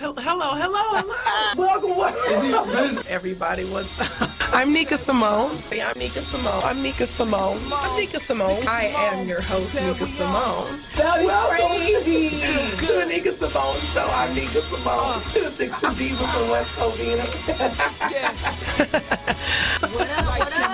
Hello. Welcome. Everybody, what's up? I'm Nika Simone. I'm Nika Simone. I am your host, Nika Simone. Welcome to the Nika Simone Show. I'm Nika Simone. To the 6'2" diva from West Covina. What up?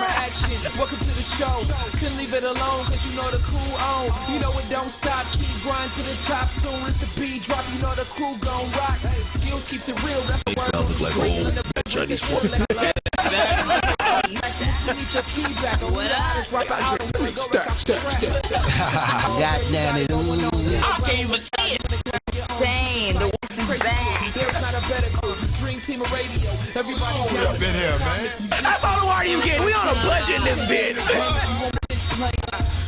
Action. Welcome to the show. Couldn't leave it alone, cause you know the cool on. You know it don't stop, keep grinding to the top. Soon as the beat drop, you know the crew gon' rock. Skills keeps it real, that's the word. Look like old Chinese woman. What up? Step. God damn it. I can't even see it. Insane. The West is back. There's not a better crew. Dream team of radio. Everybody Been here, man. That's all the water you get. We on a budget in this bitch.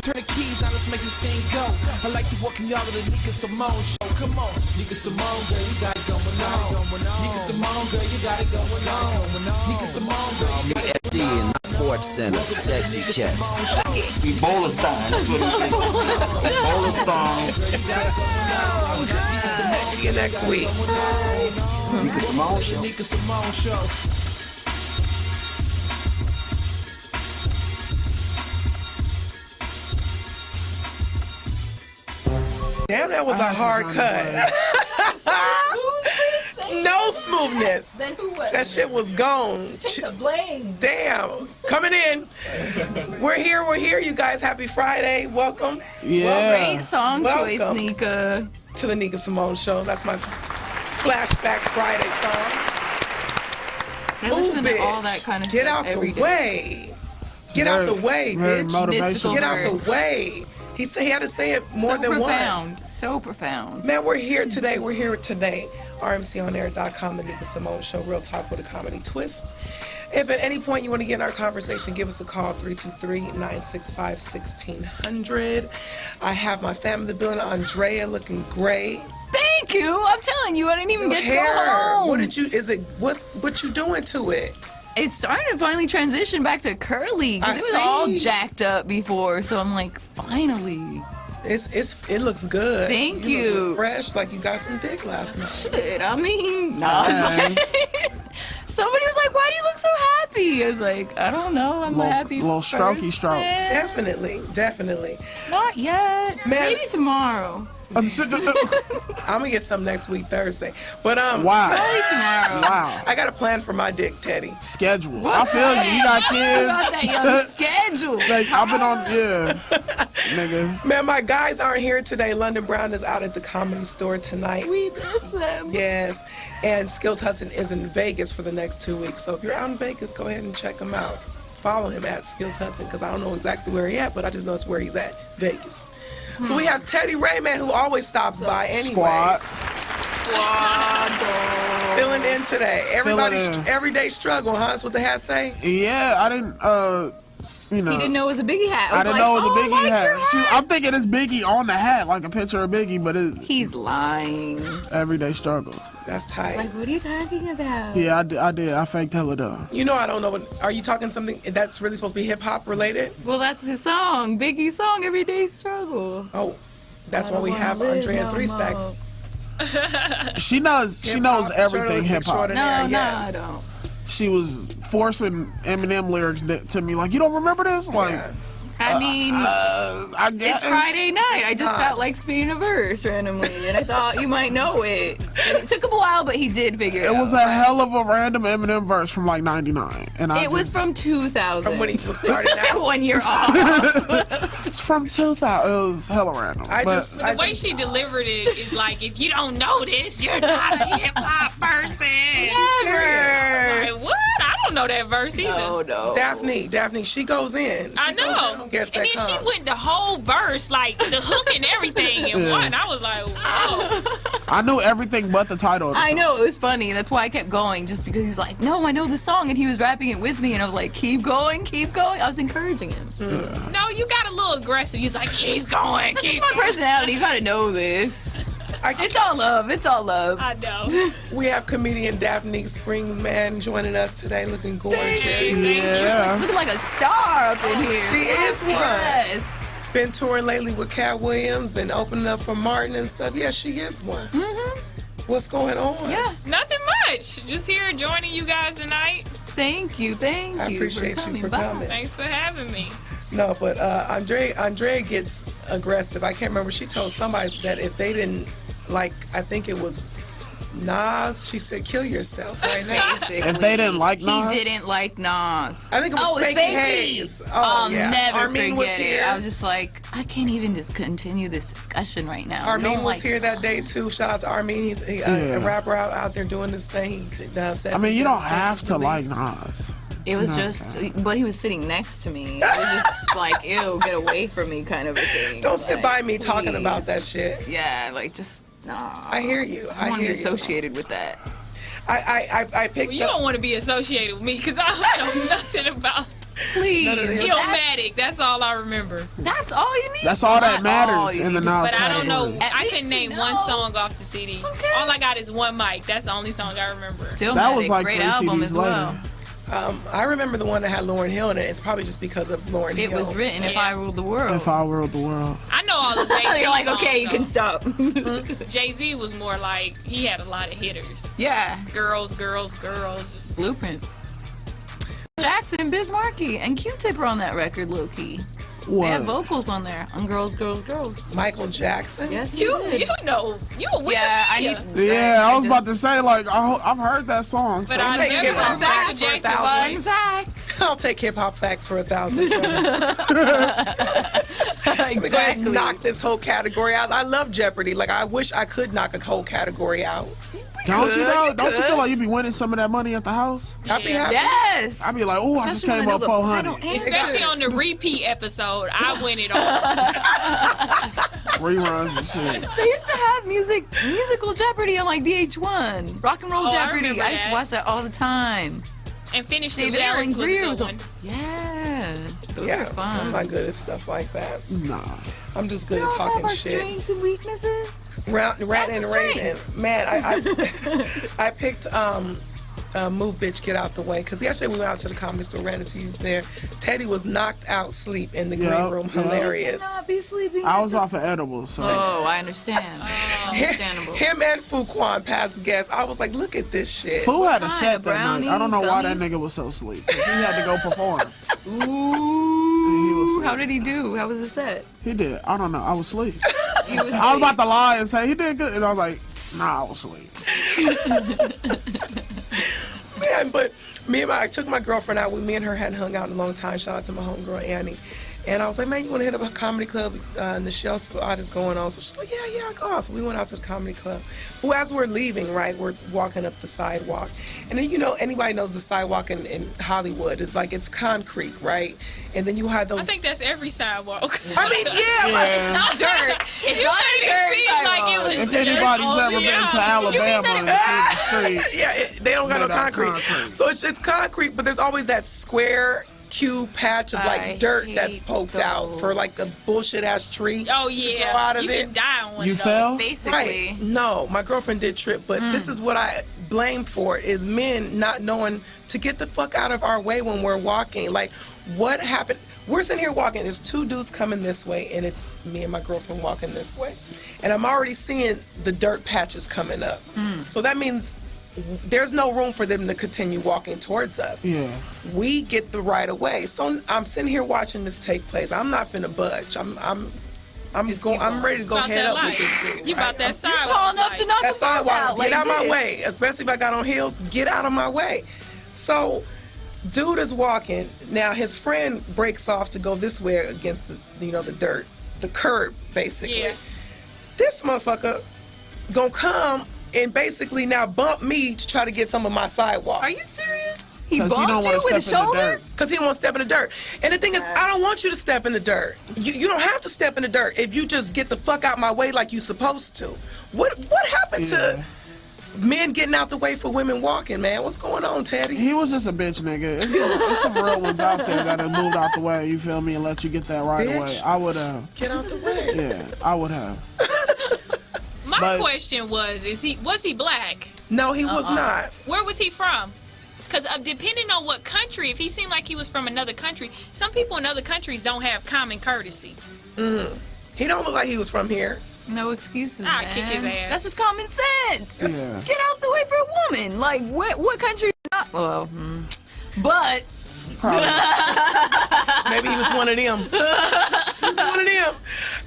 Turn the keys on, let's make this thing go. I like to welcome y'all to the Nika Simone Show. Come on, Nika Simone, girl, you got it going on. Nika Simone, girl, you got it going on. Nika Simone, girl, you got it BSD in the Sports Center, sexy chest. We bowler style, that's what it is. Bowler style. See you next week. Nika Simone Show. Nika Simone Show. Damn, that was a hard cut. No smoothness. That shit was gone. Damn. Coming in. We're here. You guys, happy Friday. Welcome. Great song choice, Welcome. Nika. To the Nika Simone Show. That's my Flashback Friday song. I listen to all that kind of Get stuff out every the day. way. Get out the way, bitch. Mystical Get out words. the way. He said he had to say it more than once. So profound. Man, we're here today. RMCOnAir.com, the Nika Simone Show, real talk with a comedy twist. If at any point you want to get in our conversation, give us a call, 323-965-1600. I have my family in the building, Andrea, looking great. Thank you. I'm telling you, I didn't even get to go home. What you doing to it? It's starting to finally transition back to curly. 'Cause it was all jacked up before, so I'm like, finally. It looks good. Thank You you. look fresh, like you got some dick last night. Shit, I mean, nah. Somebody was like, why do you look so happy? I was like, I don't know, I'm a happy little strokey person. strokes. Definitely. Not yet. Man. Maybe tomorrow. I'm gonna get some next week, Thursday. But Wow. Probably tomorrow. Wow. I got a plan for my dick, Teddy. Schedule. I feel you. You got kids. About that young schedule. Like, I've been on, nigga. Man, my guys aren't here today. London Brown is out at the Comedy Store tonight. We miss them. Yes, and Skills Hudson is in Vegas for the next 2 weeks. So if you're out in Vegas, go ahead and check him out. Follow him at Skills Hudson, because I don't know exactly where he's at, but I just know it's where he's at, Vegas. So we have Teddy Rayman, who always stops by anyways. Squad goals. Filling in today. Everybody's in. everyday struggle, huh? That's what the hat say? Yeah, I didn't, you know. He didn't know it was a Biggie hat. I didn't know it was a Biggie like hat. your hat. I'm thinking it's Biggie on the hat, like a picture of Biggie, but it's He's lying. everyday struggle. That's tight. Like, what are you talking about? Yeah, I did. I faked hella dumb. You know, I don't know. Are you talking something that's really supposed to be hip-hop related? Well, that's his song. Biggie's song, Everyday Struggle. Oh, that's I why don't we wanna have live Andrea no Three more. Stacks. She knows everything hip hop. extraordinaire. No, Yes. I don't. She was forcing Eminem lyrics to me, like, you don't remember this? Like, Yeah. I mean, I guess it's Friday night. I just felt like spitting a verse randomly, and I thought you might know it. And it took him a while, but he did figure it out. It was a hell of a random Eminem verse from like '99, and It was from 2000. From when he was starting out. 1 year off. It's from 2000. It was hella random. The way she delivered it is like, if you don't know this, you're not a hip hop person. Never. Like, what? I don't know that verse either. No. Daphne, she goes in. I know. And then she went the whole verse, like the hook and everything in one. I was like, wow. I knew everything but the title of the I song. know, it was funny. That's why I kept going, just because he's like, no, I know the song, and he was rapping it with me, and I was like, keep going, keep going. I was encouraging him. No, you got a little aggressive. He's like, keep going. That's keep just my going. personality. You gotta know this. It's all love. It's all love. I know. We have comedian Daphne Springs, man, joining us today, looking gorgeous. Yeah. Looking like a star up in here. She is one. Yes. Been touring lately with Cat Williams and opening up for Martin and stuff. Yeah, she is one. What's going on? Yeah. Nothing much. Just here joining you guys tonight. Thank you. I appreciate you for coming. Thanks for having me. No, but Andrea gets aggressive. I can't remember. She told somebody that if they didn't like, I think it was Nas, she said, kill yourself right now. Basically, If they didn't like Nas? He didn't like Nas. I think it was Spanky Hayes. Oh, I'll yeah. never Armin was forget it. here. I was just like, I can't even just continue this discussion right now. Armin was here that day too. Shout out to Armin. He's a rapper out there doing this thing. He does. I mean, you don't have to like Nas. It was just, but he was sitting next to me. It was just like, ew, get away from me kind of a thing. Don't sit by me talking please. about that shit. Yeah, like just, nah. I hear you. I don't want to be associated with that. I picked Well, you don't want to be associated with me because I don't know nothing about Please. Illmatic. That's all I remember. That's all you need. That's all that Not all matters you in the need. Nas But I don't know. category. I least can name you one know. song off the CD. It's okay. All I got is One Mic. That's the only song I remember. Still That was like great 3 album CDs as later. well. I remember the one that had Lauryn Hill in it. It's probably just because of Lauryn It Hill. was written If Yeah. I Ruled the World. If I Ruled the World. I know all the Jay-Z You're like, songs, okay, you though. can stop. Jay-Z was more like, he had a lot of hitters. Yeah, Girls, girls, girls. Just Blueprint. Jackson and Biz Markie and Q-Tip are on that record, low key. They have What? vocals on there on Girls, Girls, Girls. Michael Jackson. Yes, you did. know, you a Wikipedia. Yeah, I need. Yeah, I was about to just- say, like, I've heard that song. But So I take never it heard off Michael facts for Jackson's 1,000. voice. Fact. I'll take hip hop facts for 1,000. Let me go ahead and Exactly. knock this whole category out. I love Jeopardy. Like, I wish I could knock a whole category out. don't you know? you Don't you could. feel like you be winning some of that money at the house? I'd be Yeah. happy. Yes. I be like, oh, I just Especially came when I up know the 400. final answer. Especially on the repeat episode, I win it all. Reruns and shit. They used to have musical Jeopardy on like VH1. Rock and Roll Oh, I Jeopardy. remember I used to that. watch that all the time. And finish the David Allen lyrics was a Greer good was one. on. Yeah. Those Yeah, are fun. I'm not good at stuff like that. Nah. I'm just We good at all have talking our shit. strengths and weaknesses. Ranting That's a and strength. raving. Man, I picked Move Bitch Get Out the Way because yesterday we went out to the Comedy Store, ran into you there. Teddy was knocked out sleep in the green Yep, room. yep. Hilarious. Not be sleeping. I was off of edibles, so. Oh, I understand. Understandable. Him and Fuquan passed gas. I was like, look at this shit. Fu had a Hi, set that brownie, night. I don't know why that gummies. nigga was so asleep. 'Cause he had to go perform. Ooh. asleep. How did he do? How was the set? He did. I don't know. I was asleep. He was I was about to lie and say he did good, and I was like, nah, I was asleep. Man, but I took my girlfriend out. Me and her hadn't hung out in a long time. Shout out to my homegirl Annie. And I was like, man, you want to hit up a comedy club? And the Shell spot is going on. So she's like, yeah, I'll go out. So we went out to the comedy club. Well, as we're leaving, right, we're walking up the sidewalk. And then, anybody knows the sidewalk in Hollywood. It's like, it's concrete, right? And then you have those. I think that's every sidewalk. I mean, yeah. Like, It's not dirt. It's You not made a it dirt seem like it sidewalk. was If dirt. anybody's Oh, ever been yeah. to Did you mean Alabama and seen the street, yeah, they don't got no Made out of concrete. concrete. So it's concrete, but there's always that square cube patch of I like dirt that's hate poked out those. for like a bullshit ass tree. Oh to yeah, grow out of you it. can die on one You of those. fell? Basically. Right. No, my girlfriend did trip, but this is what I blame for it, is men not knowing to get the fuck out of our way when we're walking. Like, what happened? We're sitting here walking. There's two dudes coming this way, and it's me and my girlfriend walking this way. And I'm already seeing the dirt patches coming up. So that means there's no room for them to continue walking towards us. Yeah. We get the right of way. So I'm sitting here watching this take place. I'm not finna budge. I'm Just going. keep I'm going. ready to go About head that up with life. this dude. You right? about that sidewalk. Tall enough to knock That the fuck sidewalk. out. Get like out my this. way. Especially if I got on heels. Get out of my way. So, dude is walking. Now his friend breaks off to go this way against the dirt, the curb, basically. Yeah. This motherfucker gonna come and basically now bump me to try to get some of my sidewalk. Are you serious? He 'Cause he don't bumped you wanna with his step in the shoulder? dirt. Because he won't step in the dirt. And the thing is, I don't want you to step in the dirt. You don't have to step in the dirt if you just get the fuck out my way like you supposed to. What happened to men getting out the way for women walking, man? What's going on, Teddy? He was just a bitch, nigga. It's some real ones out there that have moved out the way, you feel me, and let you get that right away. Bitch. I would have. Get out the way. Yeah, I would have. My But- question was he black? No, he was not. Where was he from? Because depending on what country, if he seemed like he was from another country, some people in other countries don't have common courtesy. He don't look like he was from here. No excuses, I'll man. kick his ass. That's just common sense. Yeah. Get out the way for a woman. Like, what country? Not well, but Probably. Maybe he was one of them. He was one of them.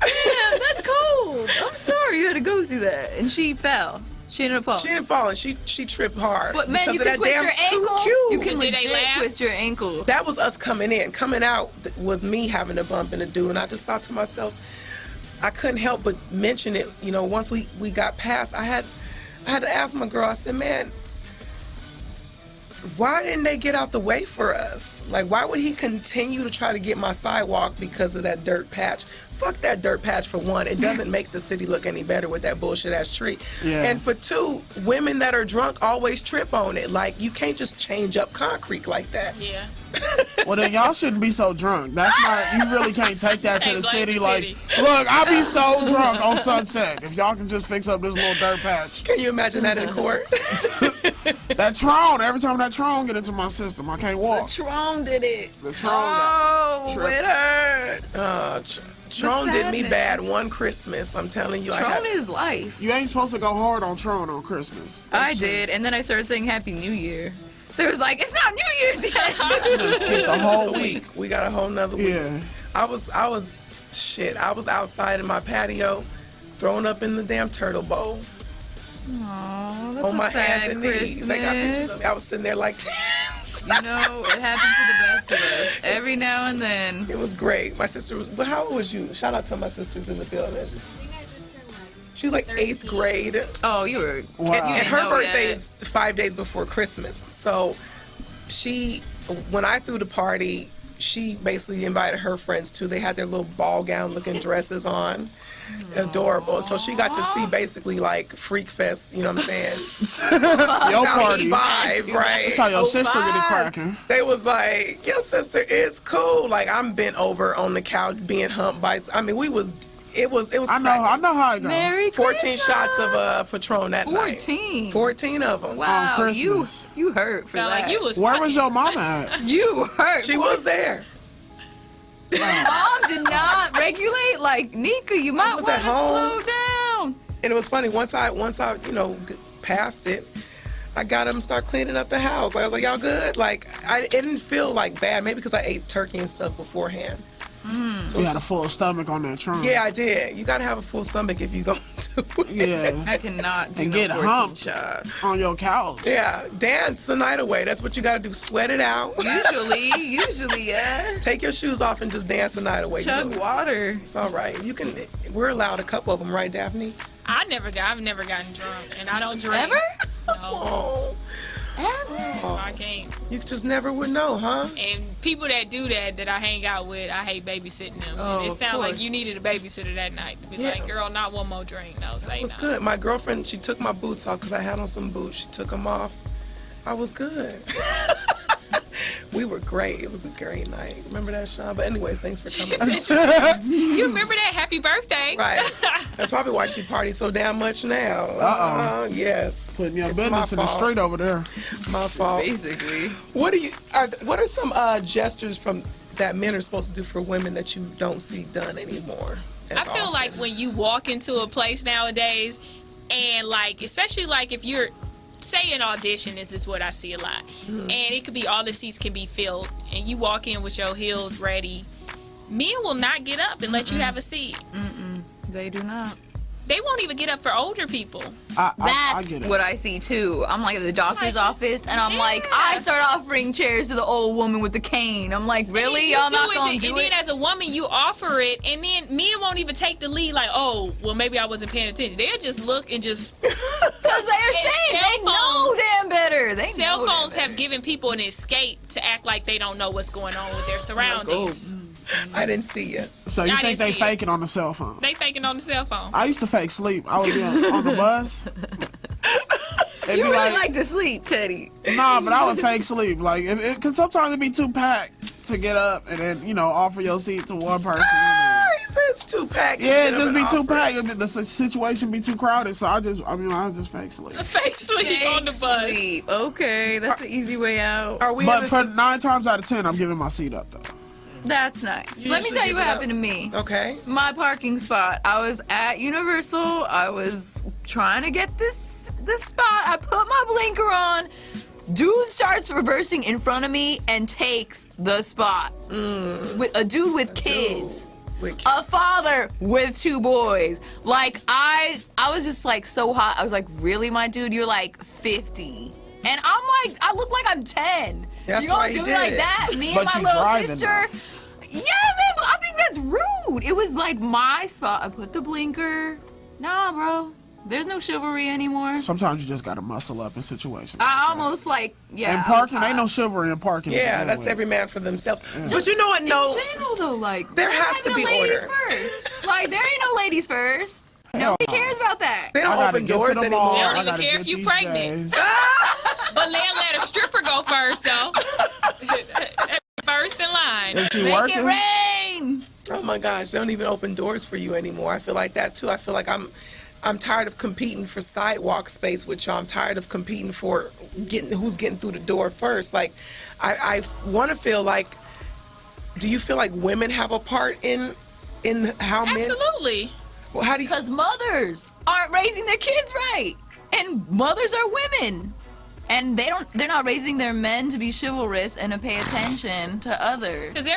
yeah, that's cool. I'm sorry you had to go through that, and she fell. She ended up falling. She didn't fall, and she tripped hard. But man, because you of can that twist damn your ankle. cue. You can Did they legit laugh? twist your ankle. That was us coming in. Coming out was me having a bump in the dude, and I just thought to myself, I couldn't help but mention it. You know, once we got past, I had to ask my girl. I said, man, why didn't they get out the way for us? Like, why would he continue to try to get my sidewalk because of that dirt patch? Fuck that dirt patch, for one. It doesn't make the city look any better with that bullshit-ass tree. Yeah. And for two, women that are drunk always trip on it. Like, you can't just change up concrete like that. Yeah. Well, then y'all shouldn't be so drunk. That's not. You really can't take that to Can't the blame city. the Like, city. look, I be so drunk on Sunset. If y'all can just fix up this little dirt patch. Can you imagine that in court? That Tron, every time that Tron get into my system, I can't walk. Tron did it. The Tron got Oh, tripped. it hurt. Tron did me bad sadness. one Christmas. I'm telling you. Tron is life. You ain't supposed to go hard on Tron on Christmas. I did, and then I started saying Happy New Year. They was like, it's not New Year's yet. You done skipped the whole week. week. We got a whole nother week. Yeah. I was outside in my patio, throwing up in the damn turtle bowl Aw, that's on my a sad hands and knees. They got pictures of Christmas. me. I was sitting there like, You know, it happens to the best of us. Every now and then. it was great. My sister was, but how old was you? Shout out to my sisters in the building. She was like 8th grade. Oh, you were. Wow. And didn't her know birthday yet. is 5 days before Christmas. So when I threw the party, she basically invited her friends too. They had their little ball gown looking dresses on. Adorable. So she got to see basically like Freak Fest, you know what I'm saying? Your party. Vibe, right? That's how your sister get it vibe. cracking. They was like, your sister is cool. Like, I'm bent over on the couch being humped by, I mean, it was I know how it goes. Merry 14 Christmas. shots of Patron that night. 14. 14 of them. Wow, On you Christmas. hurt for Felt that. like you was. Where was your mama at? You hurt. She was there. Mom did not regulate. Like, Nika, you might was want at to home. slow down. And it was funny, once I passed it, I got them start cleaning up the house. I was like, y'all good? Like, it didn't feel like bad, maybe because I ate turkey and stuff beforehand. So You it's had a just- full stomach on that Tron. Yeah, I did. You gotta have a full stomach if you go to it. Yeah. I cannot do And no get 14 humped. shots. On your couch. Yeah, dance the night away. That's what you gotta do. Sweat it out. Usually, yeah. Take your shoes off and just dance the night away. Chug You know, water. it's all right. You can. We're allowed a couple of them, right, Daphne? I've never gotten drunk, and I don't drink. Ever? No, Oh, I can't. you just never would know, huh? And people that do that I hang out with, I hate babysitting them. Oh, And it of sounds like course. you needed a babysitter that night to be Yeah. like, girl, not one more drink. No, say It was no. good. My girlfriend, she took my boots off because I had on some boots. She took them off. I was good. We were great. It was a great night. Remember that, Sean? But anyways, thanks for coming. You remember that? Happy birthday. Right. That's probably why she parties so damn much now. Yes. Putting your It's business in my the fault. street over there. My fault. Basically. What are some gestures that men are supposed to do for women that you don't see done anymore? as I feel often? like when you walk into a place nowadays, and like, especially like if you're, say an audition, this is what I see a lot, and it could be all the seats can be filled, and you walk in with your heels ready, men will not get up and let you have a seat. They do not. They won't even get up for older people. I That's get it. what I see too. I'm like at the doctor's office, and I'm like, Yeah. I start offering chairs to the old woman with the cane. I'm like, really? You Y'all do not it, gonna and do then it? as a woman, you offer it, and then men won't even take the lead. Like, oh, well, maybe I wasn't paying attention. They'll just look and just. Because they're ashamed. cell They know phones- damn better. They Cell know damn phones have better. given people an escape to act like they don't know what's going on with their surroundings. I didn't see you. So you I think didn't they see it. faking on the cell phone? They faking on the cell phone. I used to fake sleep. I would be on the bus. It'd You be really like to sleep, Teddy. Nah, but I would fake sleep. Like, because sometimes it'd be too packed to get up and then, offer your seat to one person. He said it's too packed. Yeah, it Get up just and be too offer. packed. The situation be too crowded. So I just fake sleep. Fake sleep on the bus. Sleep. Okay, that's the easy way out. Are we But in for a, 9 times out of 10, I'm giving my seat up though. That's nice. You Let me usually tell you give what it up. happened to me. Okay. My parking spot. I was at Universal. I was trying to get this spot. I put my blinker on. Dude starts reversing in front of me and takes the spot. With a dude with kids. A father with 2 boys. Like, I was just like so hot. I was like, really, my dude? You're like 50. And I'm like, I look like I'm 10. That's you why gonna you do me did like it. that? Me But and you my little driving, sister. though. Yeah, man, but I think that's rude. It was like my spot. I put the blinker. Nah, bro. There's no chivalry anymore. Sometimes you just gotta muscle up in situations. I almost like, yeah. And I was parking, ain't no hot. chivalry in parking. Yeah, that's Anyway. every man for themselves. But you know what? No, In general, though, like, There we're has not to even be ladies order. first. Like, there ain't no ladies first. Nobody cares about that. they I don't gotta open get to doors the anymore. mall. They don't I even gotta care get if you these pregnant. J's. But let a stripper go first, though. First in line. Is she Make working? it rain. Oh my gosh, they don't even open doors for you anymore. I feel like that too. I feel like I'm tired of competing for sidewalk space with y'all. I'm tired of competing for who's getting through the door first. Like, I want to feel like. Do you feel like women have a part in how men? Absolutely. Well, how do you? Because mothers aren't raising their kids right. And mothers are women. And they're not raising their men to be chivalrous and to pay attention to others. Because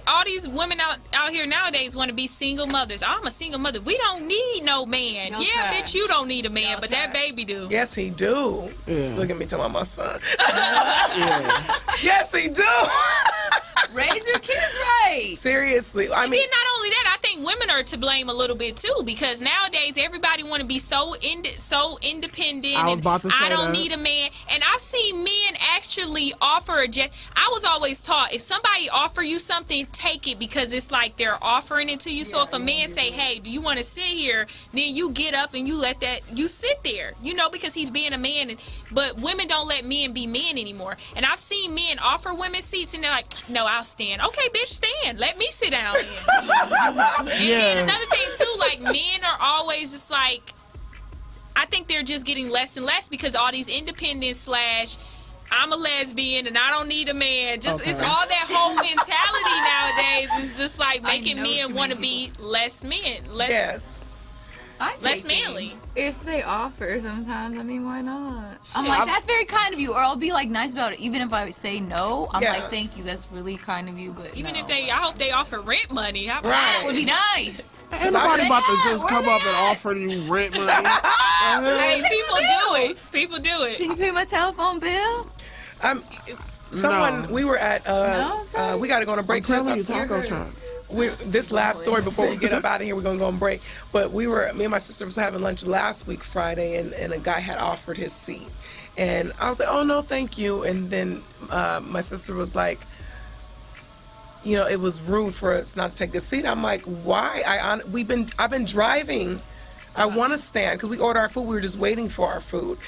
all these women out here nowadays want to be single mothers. I'm a single mother. We don't need no man. Y'all Yeah, trash. bitch, you don't need a man, Y'all but that trash. baby do. Yes, he do. Yeah. Look at me talking about my son. Yeah. Yes, he do. Raise your kids right. Seriously, I And mean, then not only that, I think women are to blame a little bit too, because nowadays everybody want to be so independent. I was and about to say I don't that. need a man. And I've seen men actually offer I was always taught if somebody offer you something, take it, because it's like they're offering it to you. So if a man say, "Hey, do you want to sit here?" then you get up and you let you sit there, because he's being a man. But women don't let men be men anymore. And I've seen men offer women seats and they're like, "No, I'll stand." Okay, bitch, stand. Let me sit down then. And then another thing too, like, men are always just like, I think they're just getting less and less because all these independent / I'm a lesbian and I don't need a man. Just It's all that whole mentality nowadays is just like making know what men you want to mean. be less men, yes. I take less it. manly. If they offer sometimes, I mean, why not? I'm like, that's very kind of you. Or I'll be like nice about it. Even if I say no, I'm Yeah. like, thank you. That's really kind of you. But Even no. if I hope they offer rent money. How about That would Right. be nice. Ain't nobody about to just Where come they up and at? offer you rent money. Hey, people do it. bills. People do it. Can you pay my telephone bills? Someone No. we were at. No? We got to go on a break. I'm telling you, Chris, taco truck. this last story before we get up out of here, we're gonna go on break. But me and my sister was having lunch last week Friday, and a guy had offered his seat, and I was like, oh no, thank you. And then my sister was like, it was rude for us not to take the seat. I'm like, why? I've been driving. I want to stand because we ordered our food. We were just waiting for our food,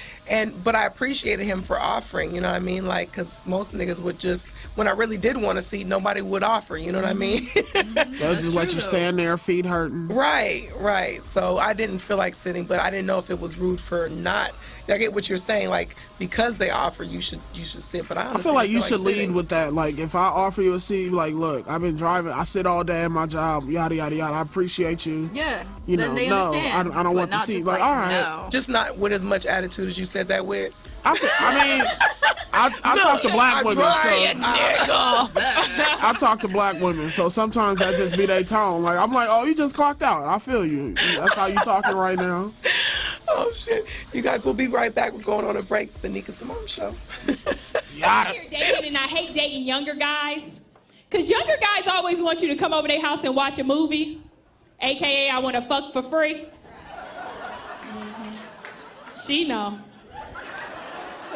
but I appreciated him for offering. You know what I mean? Like, because most niggas would just, when I really did want a seat, nobody would offer. You know what I mean? They'll just let true, you though. stand there, feet hurting. Right. So I didn't feel like sitting, but I didn't know if it was rude for not. I get what you're saying. Like, because they offer, you should sit. But I I honestly feel like didn't you should lead sitting. with that. Like, if I offer you a seat, like, look, I've been driving. I sit all day in my job, yada, yada, yada. I appreciate you. Yeah. You then know, they no, understand. I don't but want the not seat. just Like, all right. No. Just not with as much attitude as you said that with. I mean, I talk to black women, so I talk to black women, so sometimes that just be their tone. Like, I'm like, oh, you just clocked out. I feel you. That's how you talking right now. Oh shit! You guys, will be right back. We're going on a break. The Nika Simone Show. Yada. Dating, and I hate dating younger guys, because younger guys always want you to come over their house and watch a movie, aka I want to fuck for free. She know.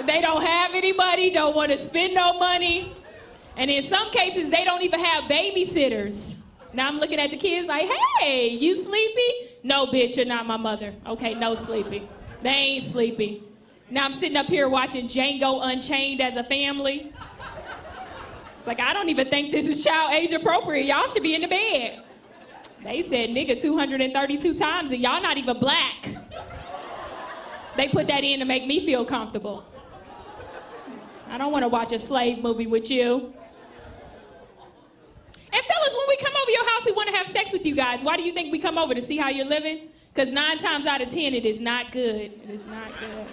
They don't have anybody, don't want to spend no money, and in some cases they don't even have babysitters. Now I'm looking at the kids like, hey, you sleepy? No, bitch, you're not my mother. Okay, no sleepy. They ain't sleepy. Now I'm sitting up here watching Django Unchained as a family. It's like, I don't even think this is child age appropriate. Y'all should be in the bed. They said nigga 232 times and y'all not even black. They put that in to make me feel comfortable. I don't want to watch a slave movie with you. mostly want to have sex with you guys. Why do you think we come over? To see how you're living? Because 9 times out of 10, it is not good. It is not good.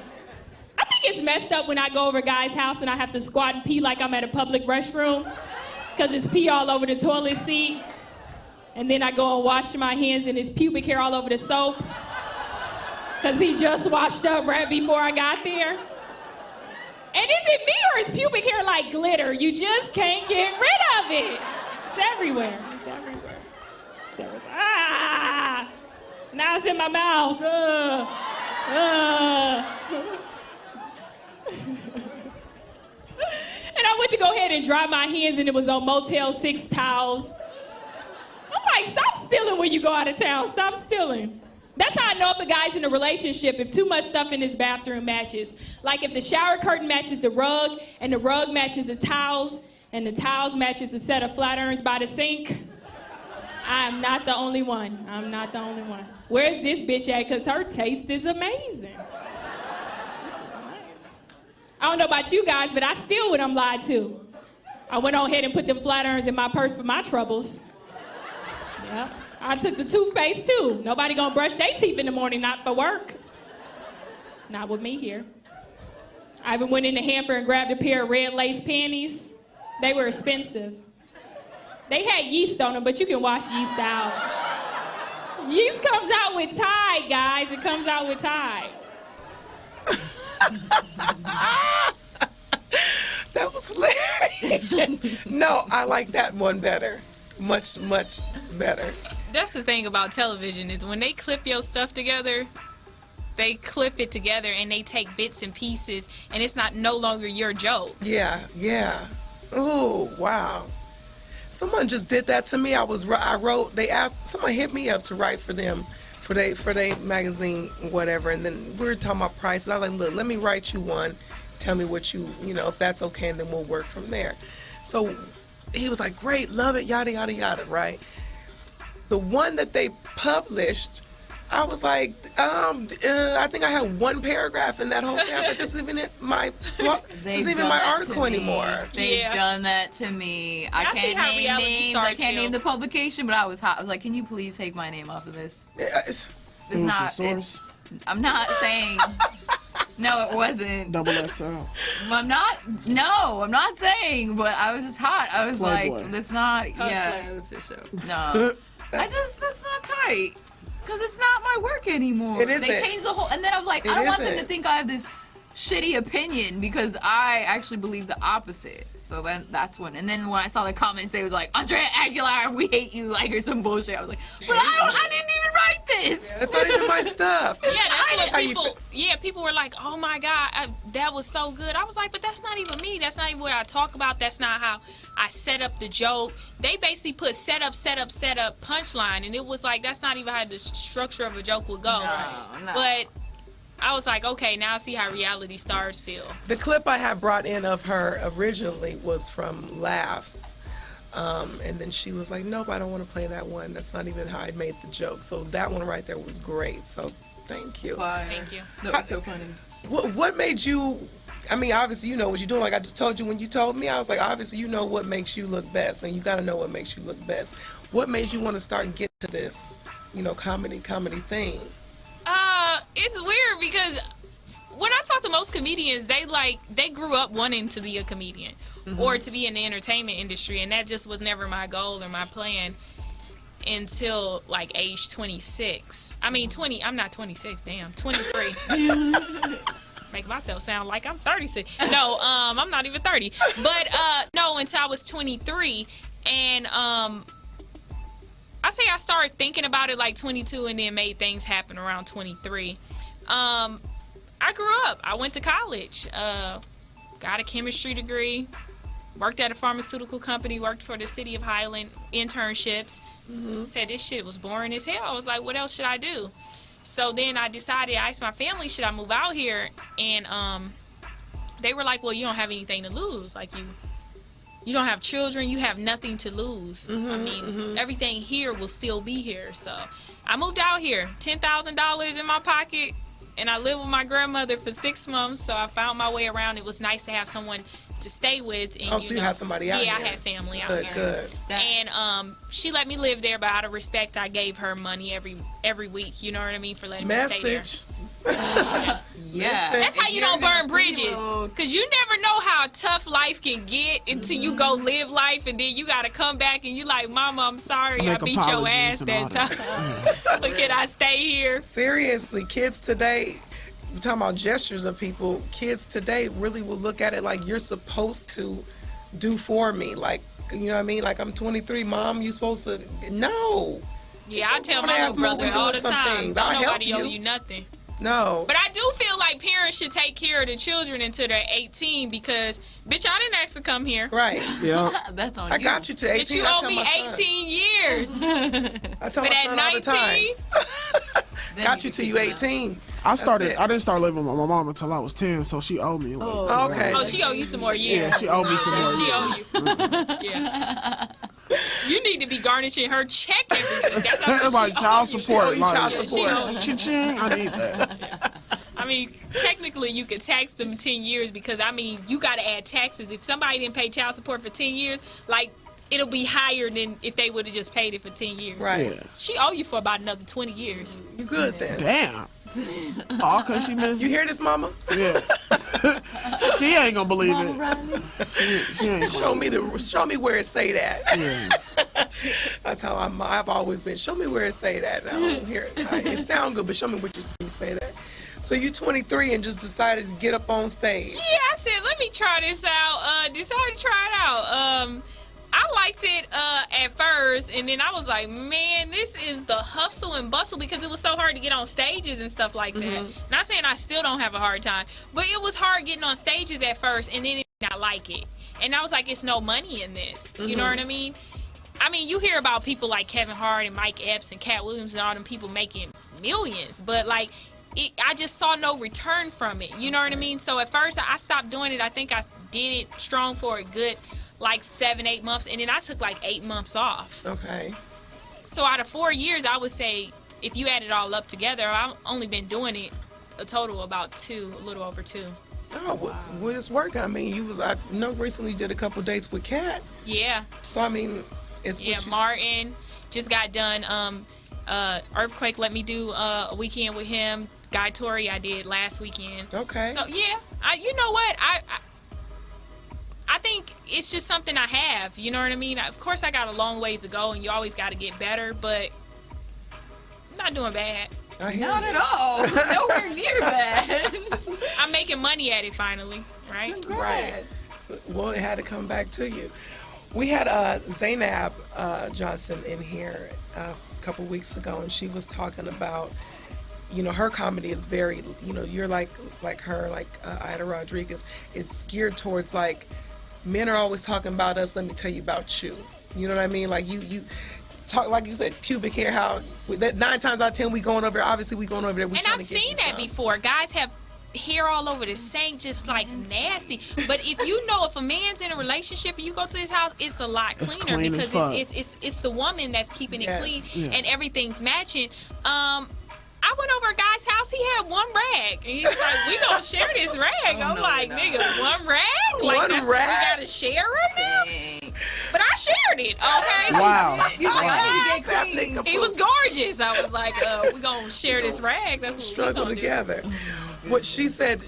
I think it's messed up when I go over a guy's house and I have to squat and pee like I'm at a public restroom. Because it's pee all over the toilet seat. And then I go and wash my hands and it's pubic hair all over the soap. Because he just washed up right before I got there. And is it me or is pubic hair like glitter? You just can't get rid of it. It's everywhere. It's everywhere. It's everywhere. Ah! Now it's in my mouth. And I went to go ahead and dry my hands and it was on Motel 6 towels. I'm like, stop stealing when you go out of town. Stop stealing. That's how I know if a guy's in a relationship, if too much stuff in his bathroom matches. Like if the shower curtain matches the rug, and the rug matches the towels, and the towels matches the set of flat irons by the sink. I'm not the only one. I'm not the only one. Where's this bitch at? Because her taste is amazing. This is nice. I don't know about you guys, but I steal when I'm lied to. I went on ahead and put them flat irons in my purse for my troubles. Yeah. I took the toothpaste too. Nobody gonna brush their teeth in the morning, not for work. Not with me here. I even went in the hamper and grabbed a pair of red lace panties. They were expensive. They had yeast on them, but you can wash yeast out. Yeast comes out with Tide, guys. It comes out with Tide. That was hilarious. No, I like that one better. Much, much better. That's the thing about television is when they clip your stuff together, they clip it together and they take bits and pieces and it's not no longer your joke. Yeah, yeah. Oh, wow. Someone just did that to me. I wrote, someone hit me up to write for them, for they magazine, whatever, and then we were talking about prices. I was like, look, let me write you one. Tell me what if that's okay, and then we'll work from there. So he was like, great, love it, yada, yada, yada, right? The one that they published, I was like, I think I had one paragraph in that whole thing. I was like, this isn't even my article anymore. They've done that to me. I can't name names. I can't name the publication, but I was hot. I was like, can you please take my name off of this? It's not. I'm not saying. No, it wasn't. Double XL. I'm not saying, but I was just hot. I was Playboy. like, that's not, yeah, it was fish show. No. That's not tight. Because it's not my work anymore. It isn't. They changed the whole, and then I was like, I don't want them to think I have this shitty opinion because I actually believe the opposite. So then that's when, and then when I saw the comments, they was like, Andrea Aguilar, we hate you, like, or some bullshit. I was like, but I didn't even write this. Yeah, that's not even my stuff. Yeah, that's what people were like, oh my God, that was so good. I was like, but that's not even me. That's not even what I talk about. That's not how I set up the joke. They basically put set up, punchline, and it was like, that's not even how the structure of a joke would go. No. But I was like, okay, now I see how reality stars feel. The clip I had brought in of her originally was from Laughs. And then she was like, nope, I don't want to play that one. That's not even how I made the joke. So that one right there was great. So thank you. Thank you. That was so funny. What made you, I mean, obviously you know what you're doing. Like I just told you when you told me, I was like, obviously you know what makes you look best. And you got to know what makes you look best. What made you want to start getting to this, comedy thing? It's weird because when I talk to most comedians, they grew up wanting to be a comedian or to be in the entertainment industry, and that just was never my goal or my plan until like age 26. I mean 20. I'm not 26. Damn, 23. Make myself sound like I'm 36. No, I'm not even 30. But no, until I was 23, and I say I started thinking about it like 22 and then made things happen around 23. I grew up. I went to college, got a chemistry degree, worked at a pharmaceutical company, worked for the city of Highland, internships. Said this shit was boring as hell. I was like, what else should I do? So then I decided, I asked my family, should I move out here? And they were like, well, you don't have anything to lose. Like you don't have children, you have nothing to lose. I mean, everything here will still be here. So I moved out here, $10,000 in my pocket, and I lived with my grandmother for 6 months. So I found my way around. It was nice to have someone to stay with. And, Oh, so you had somebody out Yeah, here. I had family out Good, here. good. And she let me live there, but out of respect, I gave her money every week. You know what I mean, for letting me stay there. Message. Yeah. That's how you don't burn bridges. road. Because you never know how tough life can get until you go live life, and then you got to come back and you like, Mama, I'm sorry. I Make beat your apologies ass and all that time. But can I stay here? Seriously, kids today, we're talking about gestures of people, kids today really will look at it like you're supposed to do for me. Like, you know what I mean? Like, I'm 23, Mom, you supposed to. No. Yeah, I tell my grown-ass little brother movie all doing the some time, things. don't I'll help nobody owe you. you nothing. No. But I do feel like parents should take care of the children until they're 18 because, bitch, I didn't ask to come here. Right. Yeah. That's on I you. got you to 18. Bitch, you I owe tell me my son. 18 years. I tell But my at son all the time. 19, Got you till you 18. I it. didn't start living with my mom until I was 10, so she owed me. Like, Okay. oh, she owe you some more years. Yeah, she owed me some more She years. owe you. Yeah. You need to be garnishing her check every week. That's how much It's like she child owes you. support. owe you Like, child Yeah, she support. owe you. Cha-ching, I need that. I mean, technically, you could tax them 10 years because, I mean, you got to add taxes. If somebody didn't pay child support for 10 years, like, it'll be higher than if they would have just paid it for 10 years. Right. Yeah. She owe you for about another 20 years. You good then. Damn. All because she missed. You hear this, Mama? Yeah. She ain't gonna believe it. She ain't Show me where it say that. Yeah. That's how I've always been. Show me where it say that. I don't hear it. It sound good, but show me what you say that. So you 23 and just decided to get up on stage. Yeah, I said, let me try this out. Decided to try it out. I liked it at first, and then I was like, man, this is the hustle and bustle because it was so hard to get on stages and stuff like that. Not saying I still don't have a hard time, but it was hard getting on stages at first, and then it did not like it. And I was like, it's no money in this. You know what I mean? I mean, you hear about people like Kevin Hart and Mike Epps and Cat Williams and all them people making millions, but like, I just saw no return from it. You know what I mean? So at first, I stopped doing it. I think I did it strong for a good like 7-8 months, and then I took like 8 months off. Okay. So out of 4 years, I would say if you add it all up together, I've only been doing it a total of about 2, a little over 2. Oh, well, it's working. I mean, I know recently you did a couple dates with Kat. Yeah. So I mean, it's Yeah, what you. Martin just got done. Earthquake let me do a weekend with him. Guy Tori I did last weekend. Okay. So yeah, you know what? I think it's just something I have. You know what I mean? Of course, I got a long ways to go, and you always got to get better. But I'm not doing bad. I hear Not you. at all. Nowhere near bad. I'm making money at it finally, right? Right. So, well, it had to come back to you. We had Zainab Johnson in here a couple weeks ago, and she was talking about, her comedy is very, you're like her, like Ida Rodriguez. It's geared towards like, men are always talking about us. Let me tell you about you. You know what I mean? Like you talk, like you said, pubic hair. How that 9 times out of 10 we going over there. Obviously we going over there. We And trying I've to get seen you that some. before. Guys have hair all over the sink, just like nasty. But if if a man's in a relationship and you go to his house, it's a lot It's cleaner clean as because fuck. it's the woman that's keeping it Yes. clean Yeah. and everything's matching. I went over a guy's house. He had one rag, and he's like, "We gonna share this rag." I'm no, like, no. "Nigga, one rag? Like One that's what rag? we gotta share right now?" Dang. But I shared it. Okay. Wow. You're like, I need to That get clean. nigga He was gorgeous. I was like, "We gonna share this rag." That's what struggle we gonna together. What she said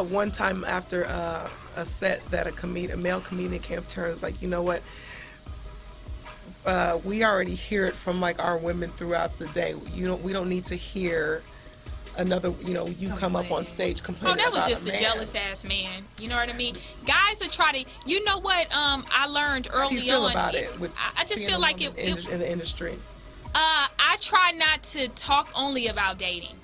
one time after a set that a male comedian came up to her and was like, you know what? We already hear it from like our women throughout the day. We don't need to hear another. You come up on stage Oh, complaining. that was about just a man. jealous ass man. You know what I mean? Guys will try to. You know what? I learned How do early you feel on. about it? With I just being feel a like woman it. in the industry. I try not to talk only about dating.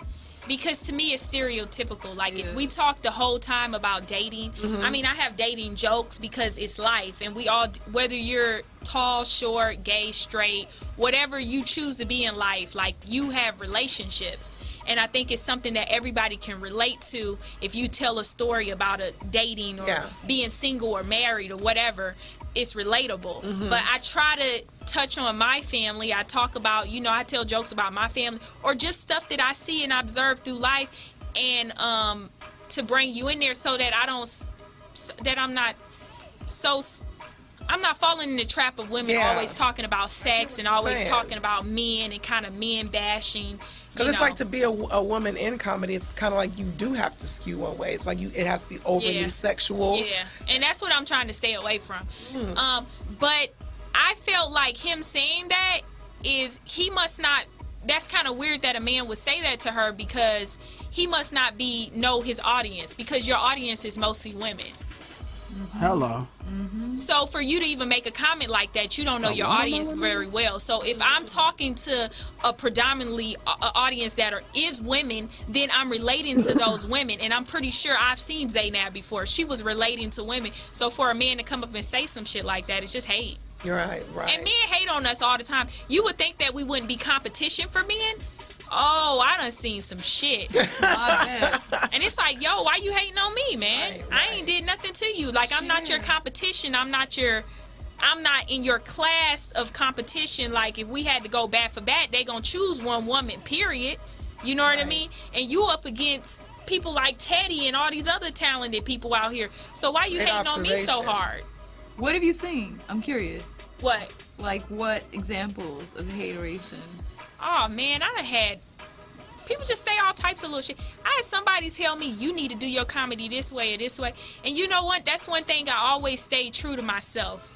Because to me, it's stereotypical. Like, if we talk the whole time about dating, I mean, I have dating jokes because it's life. And we all, whether you're tall, short, gay, straight, whatever you choose to be in life, like, you have relationships. And I think it's something that everybody can relate to if you tell a story about a dating or being single or married or whatever. It's relatable. But I try to touch on my family. I talk about, I tell jokes about my family or just stuff that I see and observe through life, and to bring you in there so that I'm not I'm not falling in the trap of women always talking about sex and always talking about men and kind of men bashing. Because it's like, to be a woman in comedy, it's kind of like you do have to skew one way. It's like it has to be overly sexual. Yeah, and that's what I'm trying to stay away from. But I felt like him saying that he must not. That's kind of weird that a man would say that to her, because he must not know his audience, because your audience is mostly women. Hello. So for you to even make a comment like that, you don't know your audience very well. So if I'm talking to a predominantly audience that is women, then I'm relating to those women. And I'm pretty sure I've seen Zaynab before. She was relating to women. So for a man to come up and say some shit like that, it's just hate. Right. And men hate on us all the time. You would think that we wouldn't be competition for men. Oh, I done seen some shit. And it's like, yo, why you hating on me, man? Right. I ain't did nothing to you. Like, I'm not your competition. I'm not in your class of competition. Like, if we had to go bat for bat, they gonna choose one woman, period. You know what I mean? And you up against people like Teddy and all these other talented people out here. So why you hating on me so hard? What have you seen? I'm curious. What? Like, what examples of hateration? Oh, man, I done had people just say all types of little shit. I had somebody tell me, you need to do your comedy this way or this way. And you know what? That's one thing I always stay true to myself.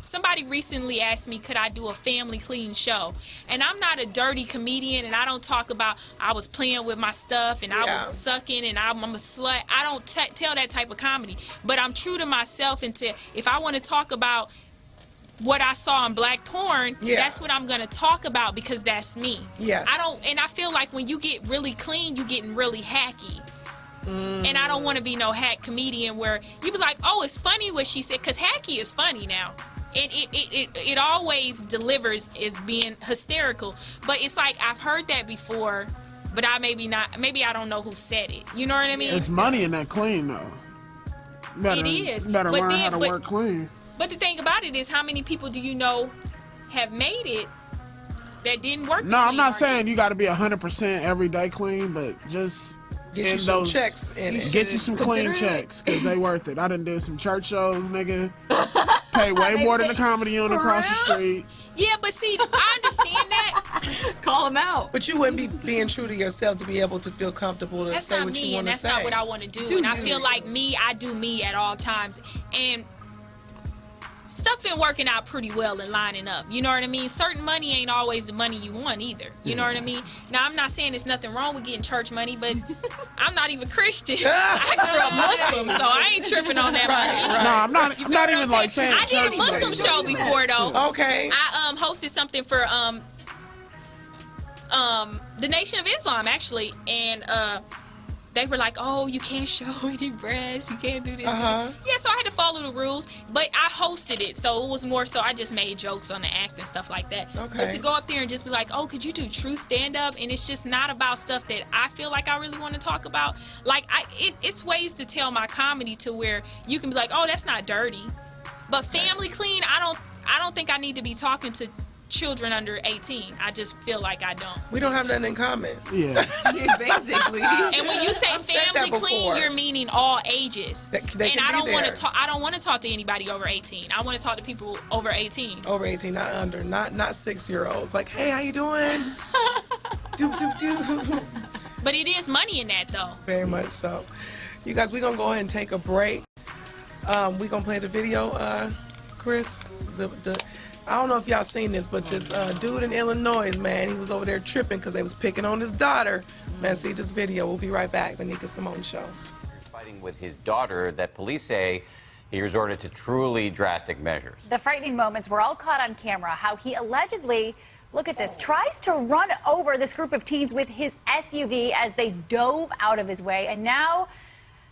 Somebody recently asked me, could I do a family clean show? And I'm not a dirty comedian, and I don't talk about I was playing with my stuff and I was sucking and I'm a slut. I don't tell that type of comedy. But I'm true to myself, and if I want to talk about what I saw in black porn, that's what I'm gonna talk about, because that's me. Yes. And I feel like when you get really clean, you getting really hacky. And I don't want to be no hack comedian where you be like, oh, it's funny what she said, because hacky is funny now. And it always delivers as being hysterical. But it's like, I've heard that before, but maybe I don't know who said it. You know what I mean? It's money in that clean though. It is. Better learn how to work clean. But the thing about it is, how many people do you know have made it that didn't work? No, I'm not saying you got to be 100% every day clean, but just get you some checks in it. Get you some clean checks, because they worth it. I done did some church shows, nigga. Pay way more than the comedy unit across the street. Yeah, but see, I understand that. Call them out. But you wouldn't be being true to yourself to be able to feel comfortable to say what you want to say. That's not what I want to do. And I feel like I do me at all times. And stuff been working out pretty well and lining up. You know what I mean? Certain money ain't always the money you want either. You know what I mean? Now, I'm not saying there's nothing wrong with getting church money, but I'm not even Christian. I grew up Muslim, so I ain't tripping on that money. No, I'm not even like saying I did a Muslim show before, though. Okay. I hosted something for the Nation of Islam, actually, and they were like, oh, you can't show any breasts, you can't do this. Yeah, so I had to follow the rules, but I hosted it, so it was more so I just made jokes on the act and stuff like that. But to go up there and just be like, oh, could you do true stand-up? And it's just not about stuff that I feel like I really want to talk about. Like, it's ways to tell my comedy to where you can be like, oh, that's not dirty. But family clean, I don't think I need to be talking to children under 18. I just feel like I don't. We don't have nothing in common. Yeah. Basically. And when you say family clean, you're meaning all ages. They and I don't want to talk. I don't want to talk to anybody over 18. I want to talk to people over 18. Over 18, not under, not 6-year-olds. Like, hey, how you doing? Doop doop doop. But it is money in that, though. Very much so. You guys, we're gonna go ahead and take a break. We're gonna play the video, Chris. I don't know if y'all seen this, but this dude in Illinois, man, he was over there tripping because they was picking on his daughter. Man, see this video. We'll be right back. The Nika Simone Show. Fighting with his daughter that police say he resorted to truly drastic measures. The frightening moments were all caught on camera. How he allegedly, look at this, tries to run over this group of teens with his SUV as they dove out of his way. And now,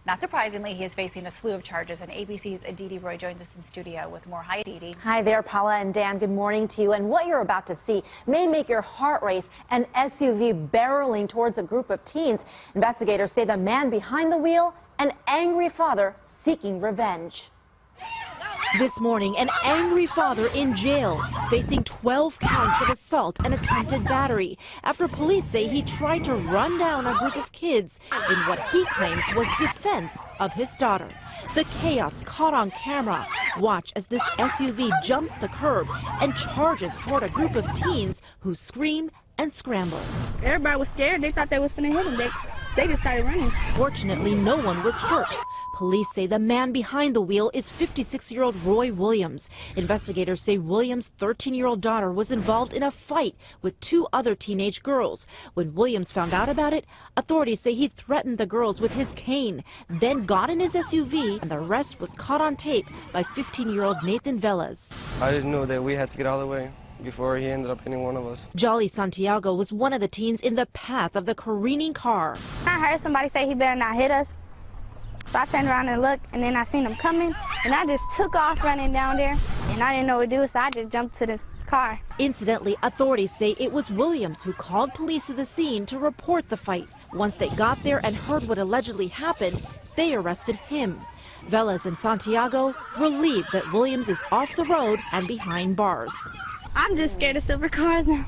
not surprisingly, he is facing a slew of charges. And ABC's Aditi Roy joins us in studio with more. Hi, Aditi. Hi there, Paula and Dan. Good morning to you. And what you're about to see may make your heart race. An SUV barreling towards a group of teens. Investigators say the man behind the wheel, an angry father seeking revenge. This morning, an angry father in jail, facing 12 counts of assault and attempted battery after police say he tried to run down a group of kids in what he claims was defense of his daughter. The chaos caught on camera. Watch as this SUV jumps the curb and charges toward a group of teens who scream and scramble. Everybody was scared. They thought they was finna hit them. They just started running. Fortunately, no one was hurt. Police say the man behind the wheel is 56-year-old Roy Williams. Investigators say Williams' 13-year-old daughter was involved in a fight with 2 other teenage girls. When Williams found out about it, authorities say he threatened the girls with his cane, then got in his SUV, and the rest was caught on tape by 15-year-old Nathan Velez. I just knew that we had to get out of the way before he ended up hitting one of us. Jolly Santiago was one of the teens in the path of the careening car. I heard somebody say he better not hit us. So I turned around and looked, and then I seen him coming, and I just took off running down there, and I didn't know what to do, so I just jumped to the car. Incidentally, authorities say it was Williams who called police to the scene to report the fight. Once they got there and heard what allegedly happened, they arrested him. Velez and Santiago relieved that Williams is off the road and behind bars. I'm just scared of silver cars now.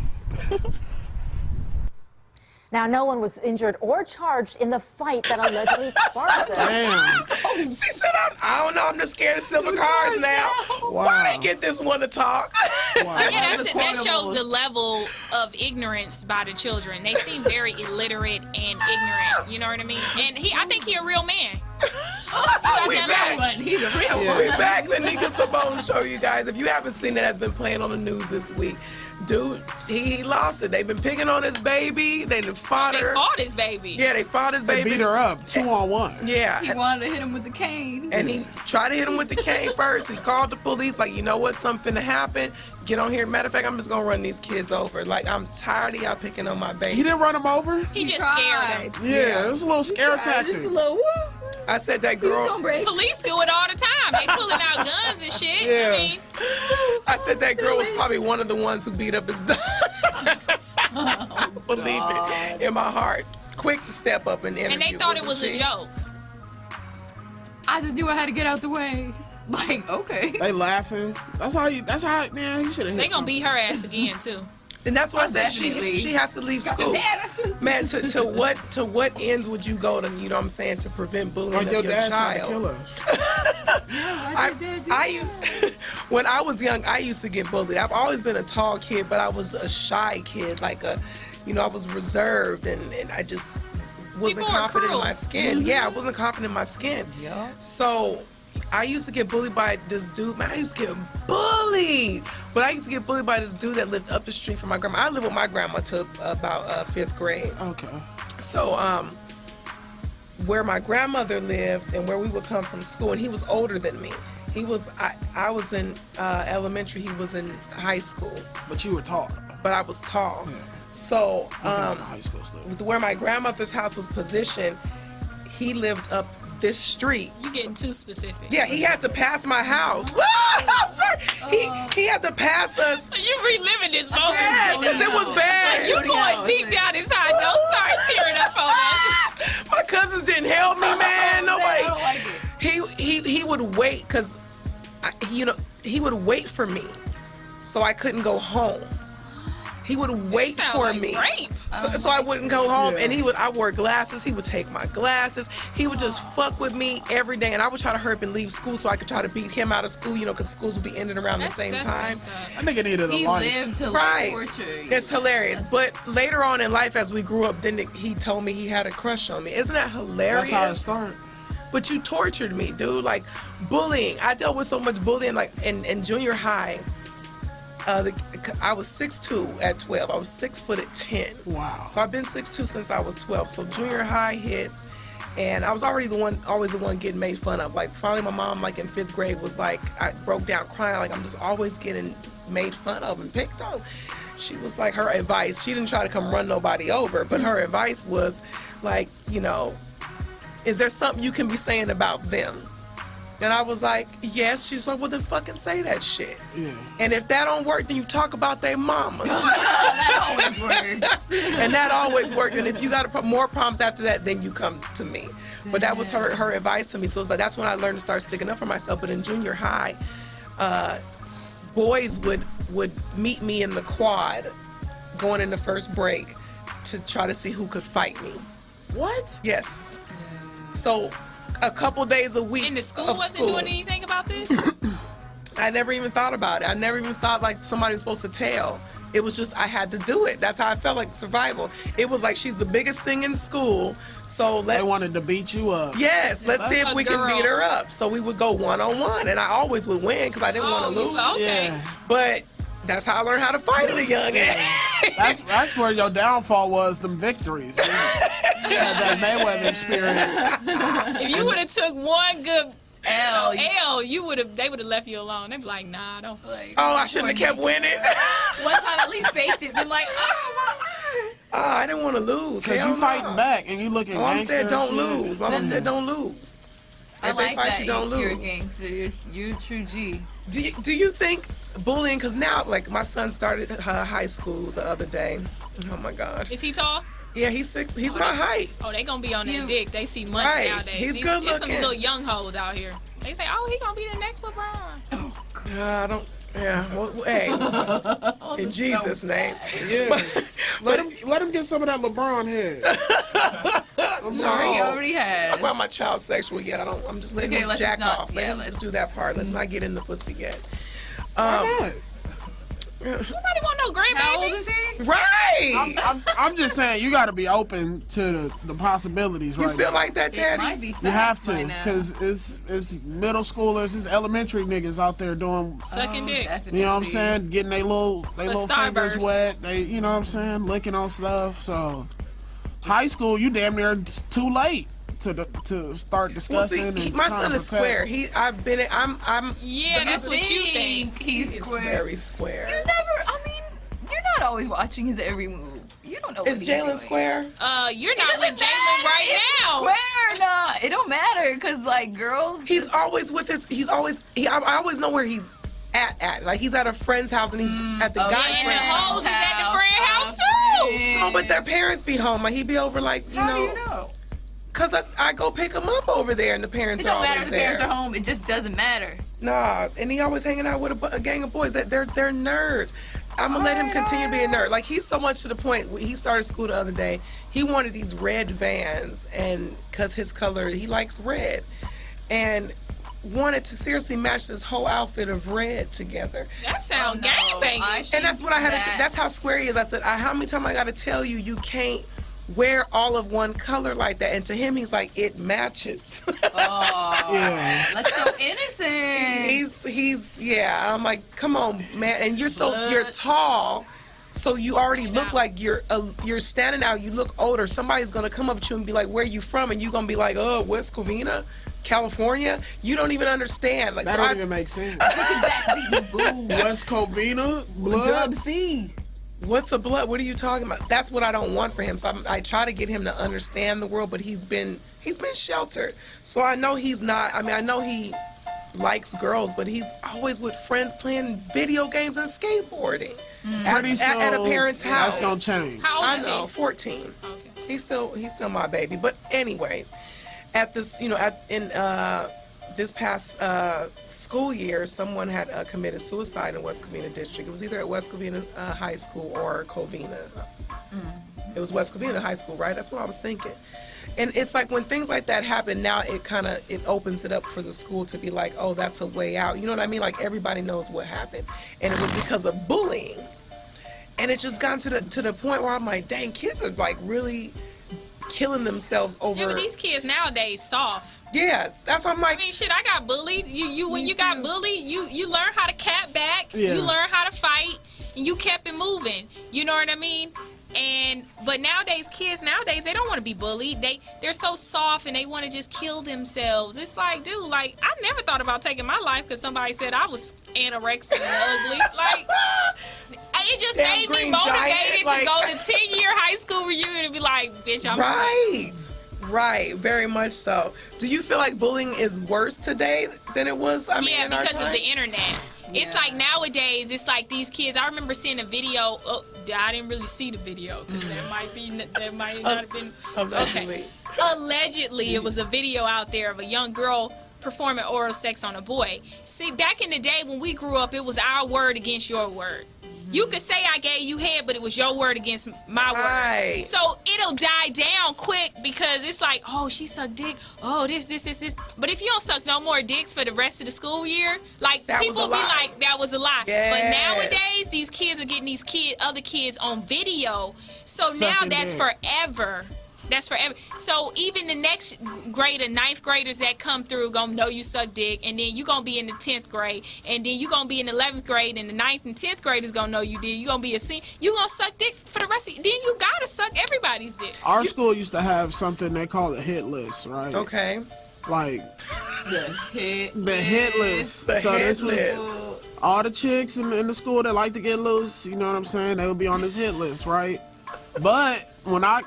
Now, no one was injured or charged in the fight that allegedly sparked this. Damn. She said, I don't know, I'm just scared of silver cars now. Wow. Why they get this one to talk? Wow. Yeah, that shows the level of ignorance by the children. They seem very illiterate and ignorant. You know what I mean? And I think he a real man. We back. He's a real We back. The Nika Simone show, you guys. If you haven't seen it, has been playing on the news this week. Dude, he lost it. They've been picking on his baby. They fought her. They fought his baby. Yeah, they fought his They baby. beat her up 2-on-1. Yeah. He wanted to hit him with the cane. And he tried to hit him with the cane first. He called the police, like, you know what, something to happen. Get on here. Matter of fact, I'm just going to run these kids over. Like, I'm tired of y'all picking on my baby. He didn't run him over? He just scared him. Yeah, it was a little scare tactic. Just a little whoop. I said that girl. Police do it all the time. They pulling out guns and shit. Yeah. I mean, I said that girl was probably one of the ones who beat up his daughter. Believe it in my heart. Quick to step up and interview. and they thought it was wasn't a she? joke. I just knew I had to get out the way. Like, okay. They laughing. That's how, man, he should have hit They gonna something. beat her ass again too. And that's why I said definitely. she has to leave school. Man, to what ends would you go to, you know what I'm saying, to prevent bullying Like of your your dad tried to child? kill us. When I was young, I used to get bullied. I've always been a tall kid, but I was a shy kid. Like I was reserved, and I just wasn't People are confident in cruel. my skin. Yeah, I wasn't confident in my skin. Yeah. So I used to get bullied by this dude. Man, I used to get bullied. But I used to get bullied by this dude that lived up the street from my grandma. I lived with my grandma till about 5th grade. Okay. So, where my grandmother lived and where we would come from school, and he was older than me. I was in elementary, he was in high school. But you were tall. But I was tall. Yeah. So, High school still. where my grandmother's house was positioned, he lived up this street. You getting too specific. Yeah, he had to pass my house. I'm sorry. He had to pass us. You reliving this moment. Yes, because it was bad. Like, you going deep down inside. Don't start tearing up on us. My cousins didn't help me, man. Nobody. I don't like it. He would wait because, he would wait for me, so I couldn't go home. He would wait Sound for like me, rape. so I wouldn't go home. Yeah. And I wore glasses. He would take my glasses. He would just fuck with me every day, and I would try to hurry up and leave school so I could try to beat him out of school. Because schools would be ending around the same time. messed up. That nigga needed a He life. lived to Right. like torture you. It's hilarious. But later on in life, as we grew up, then he told me he had a crush on me. Isn't that hilarious? That's how it started. But you tortured me, dude. Like, bullying. I dealt with so much bullying, like, in junior high. I was 6'2" at 12. I was 6 foot at 10. Wow. So I've been 6'2" since I was 12. So junior high hits, and I was always the one getting made fun of. Like, finally my mom, like in 5th grade, was like, I broke down crying. Like, I'm just always getting made fun of and picked on. She was like, her advice, she didn't try to come run nobody over, but her advice was like, is there something you can be saying about them? And I was like, yes. She's like, well, then fucking say that shit. Yeah. And if that don't work, then you talk about their mamas. That always works. And that always worked. And if you got more problems after that, then you come to me. But that was her advice to me. So it's like, that's when I learned to start sticking up for myself. But in junior high, boys would meet me in the quad going in the first break to try to see who could fight me. What? Yes. So a couple days a week. And the school wasn't doing anything about this? I never even thought about it. I never even thought like somebody was supposed to tell. It was just I had to do it. That's how I felt, like survival. It was like she's the biggest thing in school, so let's. They wanted to beat you up. Yes, let's see if we can beat her up. So we would go 1-on-1, and I always would win because I didn't want to lose. Okay. Yeah. But that's how I learned how to fight at a young age. That's where your downfall was. Them victories. You had that Mayweather experience. If you would have took one good L, they would have left you alone. They'd be like, nah, I don't feel like. Oh, I shouldn't have kept winning. One time at least faked it. Been like, I didn't want to lose. Because you fighting back and you looking Mom gangster. said don't and lose. Mom said don't lose. I If they like fight that. you, don't You're a lose. gangster. You're a true G. Do you think bullying? Because now, like my son started high school the other day. Oh my God. Is he tall? Yeah, he's 6. He's my height. Oh, they gonna be on their dick. They see money Right. nowadays. He's These- good there's some looking. little young hoes out here. They say, oh, he gonna be the next LeBron. I don't. Yeah. Well, hey. In Jesus' name. Yeah. Let him get some of that LeBron head. I'm sorry, he already has. Talk about my child sexual yet. I'm just letting Okay, him let's jack just not- off. yeah, Let him let's just do that part. Let's not get in the pussy yet. Why Nobody want no grandbabies. Right. I'm just saying you got to be open to the possibilities. You right feel now. like that, Teddy? Might be You have to, by now. because it's middle schoolers, it's elementary niggas out there doing Sucking dick. You know what I'm saying? Getting they little fingers Starburst. wet. They, you know what I'm saying? Licking on stuff. So, high school, you damn near too late to start Well, discussing. see, and my trying son to is protect. square. I'm. Yeah, that's what you think. He's He's square. very square. You never. I mean, you're not always watching his every move. You don't know what Is he's Jalen doing. square? You're It not doesn't with Jalen matter right if he's now. Square or not, it don't matter because like girls. He's always with his. He's always. I always know where he's at. Like he's at a friend's house and he's at the guy And the friend's hoes house. is at the friend house too. No, but their parents be home. Like he be over, like you How know. do you know? Cause I go pick him up over there, and the parents It are don't matter always if the there. parents are home. It just doesn't matter. Nah, and he always hanging out with a gang of boys. They're nerds. I'm gonna let him continue to be a nerd. Like he's so much to the point. He started school the other day. He wanted these red Vans, and cause his color, he likes red, and wanted to seriously match this whole outfit of red together. That sounds gangbanging. And that's what I had to. That's how square he is. I said, how many times I got to tell you, you can't wear all of one color like that. And to him, he's like, it matches. Oh, Yeah. that's so innocent. he's yeah. I'm like, come on, man. And you're tall, so you already look like you're standing out. You look older. Somebody's gonna come up to you and be like, where you from? And you're gonna be like, oh, West Covina, California. You don't even understand. Like That so don't I- even make sense. Exactly. Boom. West Covina, blood. Dub C. What's a blood? What are you talking about? That's what I don't want for him. So I try to get him to understand the world, but he's been sheltered. So I know he's not. I mean, I know he likes girls, but he's always with friends playing video games and skateboarding Pretty at a soon, parent's house. That's gonna change. How old I is know, he? 14. Okay. He's still my baby. But anyways, at this, in this past school year, someone had committed suicide in West Covina District. It was either at West Covina High School or Covina. It was West Covina High School, right? That's what I was thinking. And it's like when things like that happen, now it opens it up for the school to be like, oh, that's a way out. You know what I mean? Like everybody knows what happened. And it was because of bullying. And it just got to the point where I'm like, dang, kids are like really killing themselves over. Yeah, but these kids nowadays soft. Yeah, that's what I'm like. I mean, shit, I got bullied. When you got bullied, you learn how to cap back. Yeah. You learn how to fight, and you kept it moving. You know what I mean? But nowadays, kids they don't want to be bullied. They're so soft and they want to just kill themselves. It's like, dude, like I never thought about taking my life because somebody said I was anorexic and ugly. Like it just Damn made me green motivated giant, like- to go to 10-year high school reunion and be like, bitch, I'm Right, very much so. Do you feel like bullying is worse today than it was? I mean, yeah, in our because of time? the internet. It's like nowadays, it's like these kids. I remember seeing a video. Oh, I didn't really see the video because that might not have been Allegedly. Okay. Allegedly, it was a video out there of a young girl performing oral sex on a boy. See, back in the day when we grew up, it was our word against your word. You could say I gave you head, but it was your word against my word. So it'll die down quick because it's like, oh, she sucked dick. Oh, this. But if you don't suck no more dicks for the rest of the school year, like That people was a be lie. like, that was a lie. Yes. But nowadays, these kids are getting these other kids on video. So now Sucking that's dick. forever. That's forever. So even the next grader, 9th graders that come through gonna know you suck dick, and then you gonna be in the 10th grade, and then you gonna be in the 11th grade, and the 9th and 10th graders gonna know you did. You gonna be a senior. You gonna suck dick for the rest of. Then you gotta suck everybody's dick. Our school used to have something they call a hit list, right? Okay. Like The hit list. The So hit this was list. all the chicks in the school that like to get loose. You know what I'm saying? They would be on this hit list, right? But when our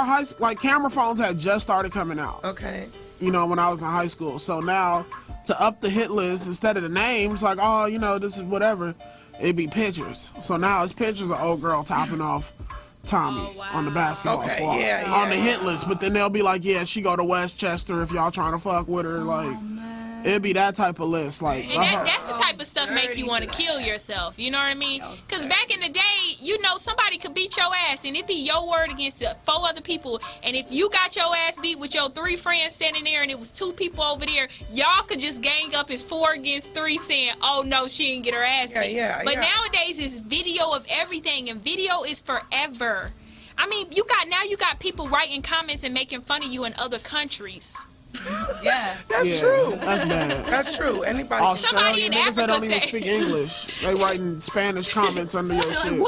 high school, like camera phones had just started coming out. Okay. You know, when I was in high school. So now to up the hit list, instead of the names, like, oh, you know, this is whatever, it'd be pictures. So now it's pictures of old girl topping off Tommy on the basketball Okay, squad yeah, on the yeah. hit list. But then they'll be like, yeah, she go to Westchester if y'all trying to fuck with her. Like, it'd be that type of list. Like, And that's the type of stuff make you want to kill yourself. You know what I mean? Because back in the day, you know, somebody could beat your ass, and it be your word against 4 other people. And if you got your ass beat with your 3 friends standing there, and it was 2 people over there, y'all could just gang up as 4 against 3, saying, "Oh no, she didn't get her ass beat." But nowadays, it's video of everything, and video is forever. I mean, you got people writing comments and making fun of you in other countries. Yeah. That's true. That's bad. That's true. Anybody. Somebody in Niggas that don't even Africa speak English. They writing Spanish comments under your shit.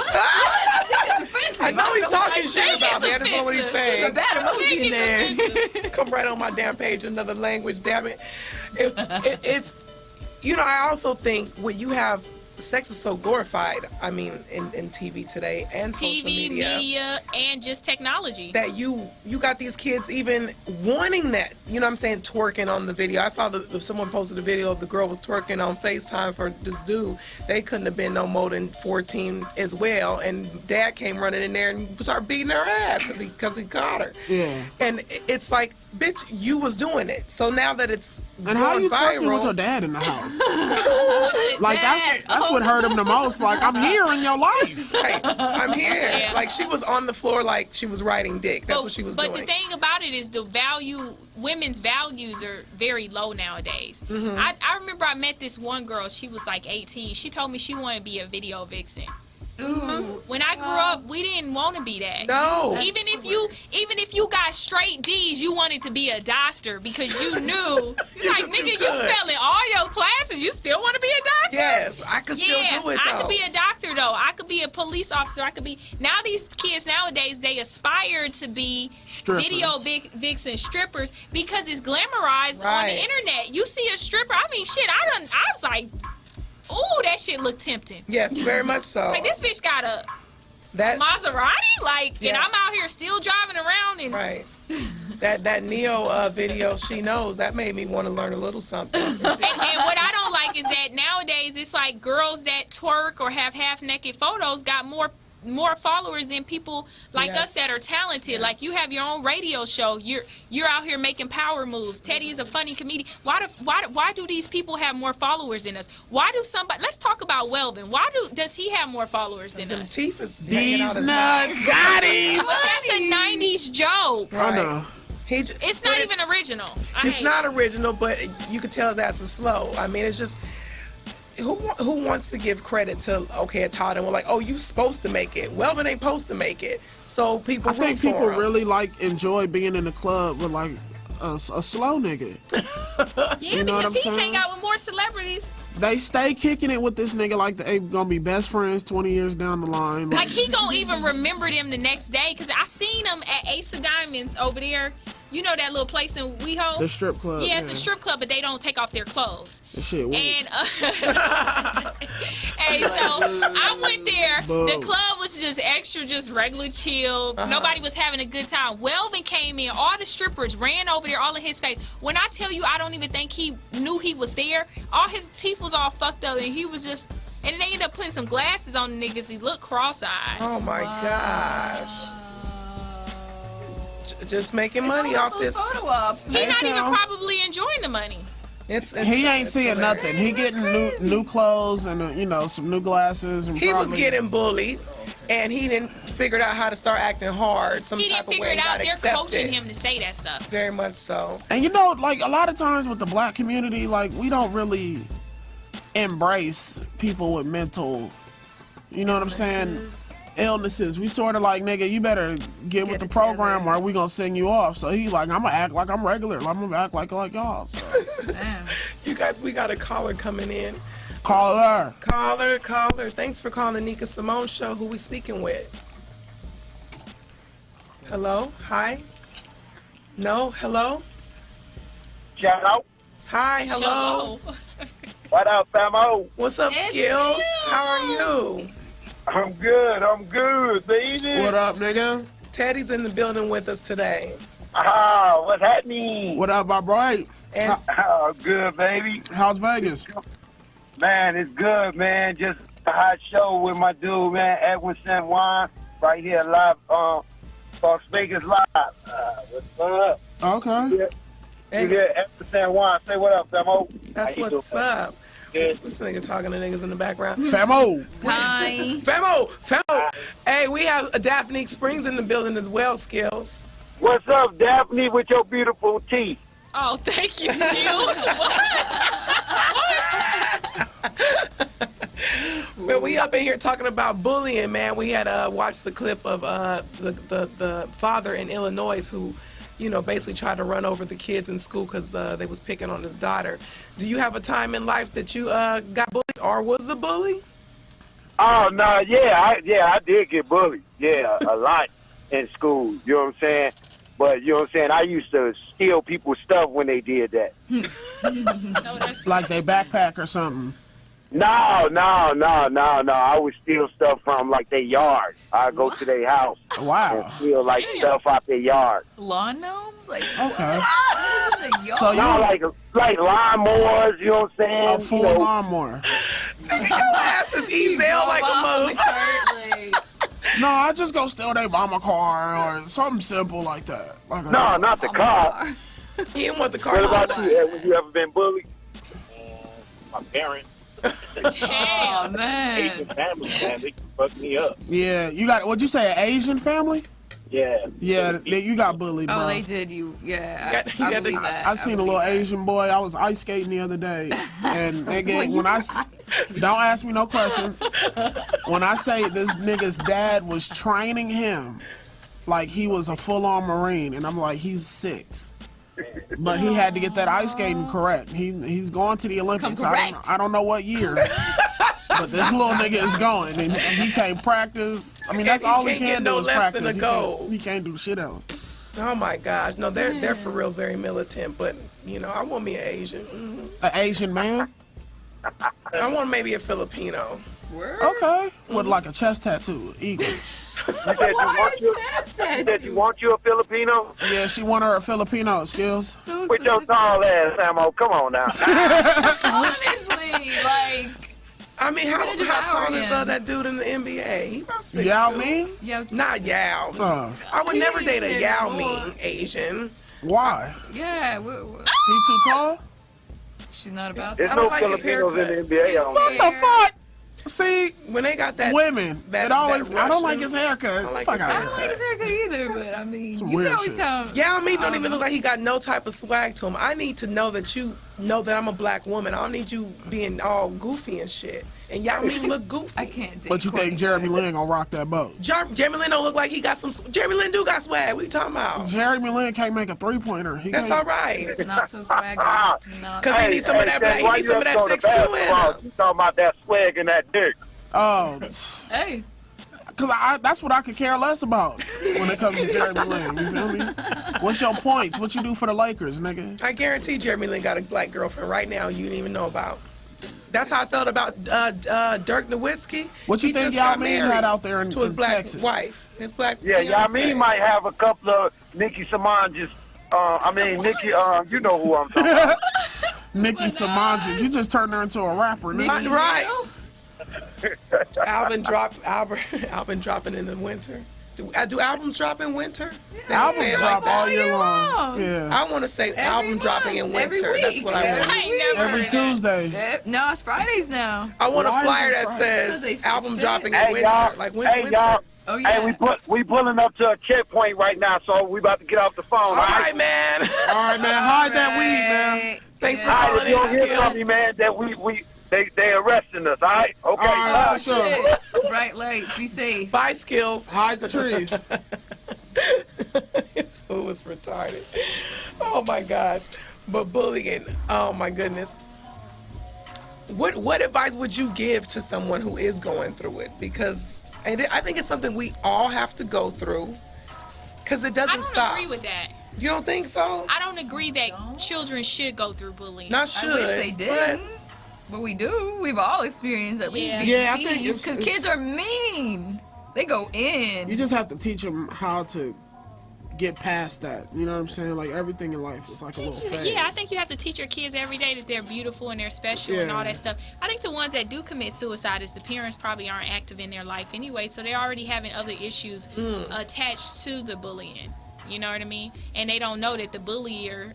I know he's talking shit about me. I just know what he's saying. There's a bad emoji in there. Come right on my damn page, another language, damn it. It's, you know, I also think when you have, sex is so glorified, I mean, in TV today and social media, and just technology. That you got these kids even wanting that. You know what I'm saying? Twerking on the video. I saw someone posted a video of the girl was twerking on FaceTime for this dude. They couldn't have been no more than 14 as well. And dad came running in there and started beating her ass because he caught her. Yeah. And it's like, bitch, you was doing it. So now that it's And how going you talking viral, with your dad in the house? Like that's what hurt him the most. Like, I'm here in your life. Right. I'm here. Yeah. Like, she was on the floor like she was riding dick. That's what she was doing. But the thing about it is women's values are very low nowadays. Mhm. I remember I met this one girl, she was like 18. She told me she wanted to be a video vixen. Ooh. When I grew up, we didn't want to be that. No. Even if you got straight D's, you wanted to be a doctor because you knew, like, nigga, you fell in all your classes. You still want to be a doctor? Yes, I could still do it, I though. could be a doctor, though. I could be a police officer. I could be. Now these kids nowadays, they aspire to be Strippers. video vixen strippers because it's glamorized on the internet. You see a stripper, I mean, shit, I was like, ooh, that shit looked tempting. Yes, very much so. Like, this bitch got a Maserati, like, and I'm out here still driving around and right. That Neo video, She Knows, that made me want to learn a little something. and what I don't like is that nowadays it's like girls that twerk or have half naked photos got more followers than people like us that are talented. Like, you have your own radio show. You're out here making power moves. Teddy is a funny comedian. Why do these people have more followers than us? Why do somebody? Let's talk about Welvin. Does he have more followers than us? Teeth is These nuts got him. But that's a '90s joke. Right. I know. It's not even original. It's not original, but you could tell his ass is slow. I mean, it's just. Who wants to give credit to a Todd and we're like, oh, you supposed to make it. Welvin ain't supposed to make it. So people I think root for people him. really like enjoy being in the club with like a slow nigga. Yeah, You know what because I'm he saying? hang out with more celebrities. They stay kicking it with this nigga like they gonna be best friends 20 years down the line. Like, he gonna even remember them the next day. Because I seen him at Ace of Diamonds over there. You know that little place in WeHo? The strip club. Yeah, it's a strip club, but they don't take off their clothes. That shit weird. And hey, so I went there. The club was just extra, just regular chill. Nobody was having a good time. Welvin came in. All the strippers ran over there, all in his face. When I tell you, I don't even think he knew he was there. All his teeth was all fucked up, and he was just. And they ended up putting some glasses on the niggas. He looked cross-eyed. Oh my gosh. Just making money off this. Photo ops. He's not even probably enjoying the money. He ain't seeing nothing. He getting new clothes and you know, some new glasses. And he was getting bullied, and he didn't figure out how to start acting hard. Some He type didn't of figure way it out. got They're accepted. coaching him to say that stuff. Very much so. And you know, like a lot of times with the black community, like we don't really embrace people with mental, you know what I'm saying, illnesses. We sort of like, nigga, you better get with the program or we gonna send you off. So he like, I'm gonna act like I'm regular. I'm gonna act like y'all. So. You guys, we got a caller coming in. Caller. Caller. Thanks for calling the Nika Simone show. Who we speaking with? Hello? Hi? No? Hello? Hello? Hi, hello. What up, Famo? What's up, Skills? How are you? I'm good, baby. What up, nigga? Teddy's in the building with us today. Ah, what's happening? What up, my boy? And good, baby. How's Vegas? Man, it's good, man. Just a hot show with my dude, man, Edwin San Juan, right here live on Las Vegas Live. What's up? Okay. You hear Edwin San Juan. Say what up, Famo. That's what's up. This nigga talking to niggas in the background. Famo. Hi. Famo. Hey, we have Daphne Springs in the building as well, Skills. What's up, Daphne, with your beautiful teeth? Oh, thank you, Skills. But we up in here talking about bullying, man. We had watched the clip of the father in Illinois who, you know, basically tried to run over the kids in school because they was picking on his daughter. Do you have a time in life that you got bullied or was the bully? Oh, no, I did get bullied. Yeah, a lot in school. You know what I'm saying? But, you know what I'm saying, I used to steal people's stuff when they did that. Like they backpack or something. No. I would steal stuff from, like, their yard. I'd go to their house. Wow. And steal, like, stuff out their yard. Lawn gnomes? Like, okay. What is in the yard? So you like lawnmowers, you know what I'm saying? A full lawnmower. Your ass is Ezel like a motherfucker. No, I just go steal their mama car or something simple like that. Like No, not the car. He didn't want the car. What about you? Have you ever been bullied? My parents. Oh, man. Asian families, man, they fucked me up. Yeah, you got, what'd you say, an Asian family? Yeah. Yeah, you got bullied, bro. Oh, they did. I believe that. I seen a little Asian boy. I was ice skating the other day, and nigga, don't ask me no questions. When I say this nigga's dad was training him like he was a full-on Marine, and I'm like, he's 6. But he had to get that ice skating correct. He's going to the Olympics. I don't know what year. But this little nigga is going, and he can't practice. I mean, that's all he can do is practice. He can't do shit else. Oh my gosh, no, they're for real very militant. But you know, I want me an Asian. Mm-hmm. An Asian man? I want maybe a Filipino. Okay, with like a chest tattoo, eagle. You said you want you a Filipino? Yeah, she want her a Filipino, Skills. So with your tall ass, Samo. Come on now. Honestly, like. I mean, how tall is that dude in the NBA? He about 6'2". Yao Ming? Not Yao. I would never date a Yao Ming Asian. Why? Yeah. He too tall? She's not about There's that. no Filipinos in the NBA. What the fuck? See, when they got that women, it always. I don't like his haircut. I don't like his haircut either, but I mean, some you weird can always shit. tell. Yeah, I mean, don't even look like he got no type of swag to him. I need to know that you know that I'm a black woman. I don't need you being all goofy and shit. And y'all mean look goofy. I can't. But you think Jeremy Lin gonna rock that boat? Jeremy Lin don't look like he got some. Jeremy Lin do got swag. What you talking about? Jeremy Lin can't make a 3-pointer. That's all right. Not so swaggy. Because he needs some of that black. He needs some of that 6'2" in him. You talking about that swag and that dick? Oh, hey. Because that's what I could care less about when it comes to Jeremy Lin. You feel me? What's your points? What you do for the Lakers, nigga? I guarantee Jeremy Lin got a black girlfriend right now you didn't even know about. That's how I felt about Dirk Nowitzki. What you think Yao Ming had out there in to his black Texas? wife? His black Yeah, Yao Ming might have a couple of Nika Simone Nikki, you know who I'm talking about. Nika Simone, you just turned her into a rapper, nigga. Right. Alvin dropping in the winter. Do albums drop in winter? They Albums say it drop that. all year long. Yeah. I want to say album dropping in winter. That's what I want. Every Tuesday. No, it's Fridays now. I want a Why is flyer it that Friday? says album dropping in Hey, winter. y'all. Like when's Hey, winter? y'all. Oh, yeah. Hey, we pulling up to a checkpoint right now, so we about to get off the phone. All right, man. All right, man. Hide that weed, man. Thanks for All right, calling if you don't in, hear Skills. from me, man, that they arresting us, all right? Okay. All right, for sure. Bright lights, be safe. Bye, Skills. Hide the trees. This fool was retarded. Oh my gosh. But bullying, oh my goodness. What advice would you give to someone who is going through it? Because I think it's something we all have to go through. Because it doesn't stop. I don't agree with that. You don't think so? I don't agree that children should go through bullying. Not should. I wish they didn't. But we do. We've all experienced at least being Yeah, I think teased because kids are mean. They go in. You just have to teach them how to get past that. You know what I'm saying? Like everything in life is like a little phase. Yeah, I think you have to teach your kids every day that they're beautiful and they're special and all that stuff. I think the ones that do commit suicide is the parents probably aren't active in their life anyway, so they're already having other issues attached to the bullying. You know what I mean? And they don't know that the bullier,